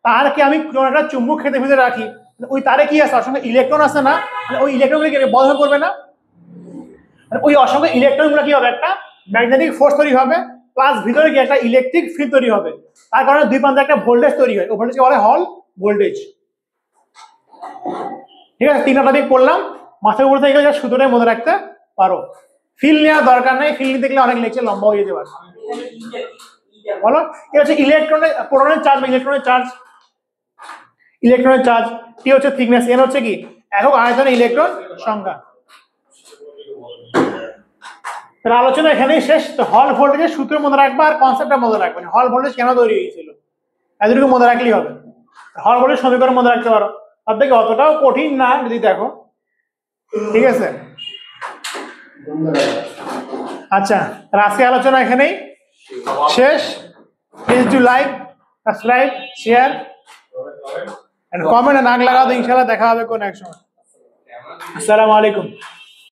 তারকে আমি কোনো একটা চুম্বক ক্ষেত্রের ভিতরে রাখি, ওই তারে কি আছে, অসংখ্য ইলেকট্রন আছে না, ওই ইলেকট্রনগুলি বল হয়ে পড়বে না, ওই অসংখ্য ইলেকট্রন গুলো কি হবে, একটা ম্যাগনেটিক ফোর্স তৈরি হবে, প্লাস ভিতরে কি একটা ইলেকট্রিক ফিল্ড তৈরি হবে। তার কারণে দুই প্রান্তে একটা ভোল্টেজ তৈরি হয়, ওই ভোল্টেজকে বলে হল ভোল্টেজ। ঠিক আছে, তিনটা টপিক পড়লাম, মাথার উপর থেকে সূত্রটাই মনে রাখতে পারো। ফিল নেওয়ার দরকার নেই, ফিল নিতে গেলে অনেক লেকচার লম্বা হয়ে যেতে পারে। বলো, এটা হচ্ছে ইলেকট্রনের প্রোটনের চার্জ বা ইলেকট্রনের চার্জ, ইলেকট্রনের চার্জ, টি হচ্ছে থিকনেস, এন হচ্ছে কি একক আয়তনে ইলেকট্রন সংখ্যা। তাহলে আলোচনা এখানেই শেষ। তো হল ভোল্টেজের সূত্র মনে রাখবা আর কনসেপ্টটা মনে রাখবে, হল ভোল্টেজ কেন তৈরি হয়েছিল এতটুকু মনে রাখলেই হবে। হল ভোল্টেজ সমীকরণ মনে রাখতে পারো, তার থেকে অতটাও কঠিন না যদি দেখো। ঠিক আছে, আচ্ছা তাহলে আজকে আলোচনা এখানেই শেষ। Please do like, subscribe, share and comment, নাক লাগাও। ইনশাআল্লাহ দেখা হবে কোন এক সময়। আসসালামু আলাইকুম।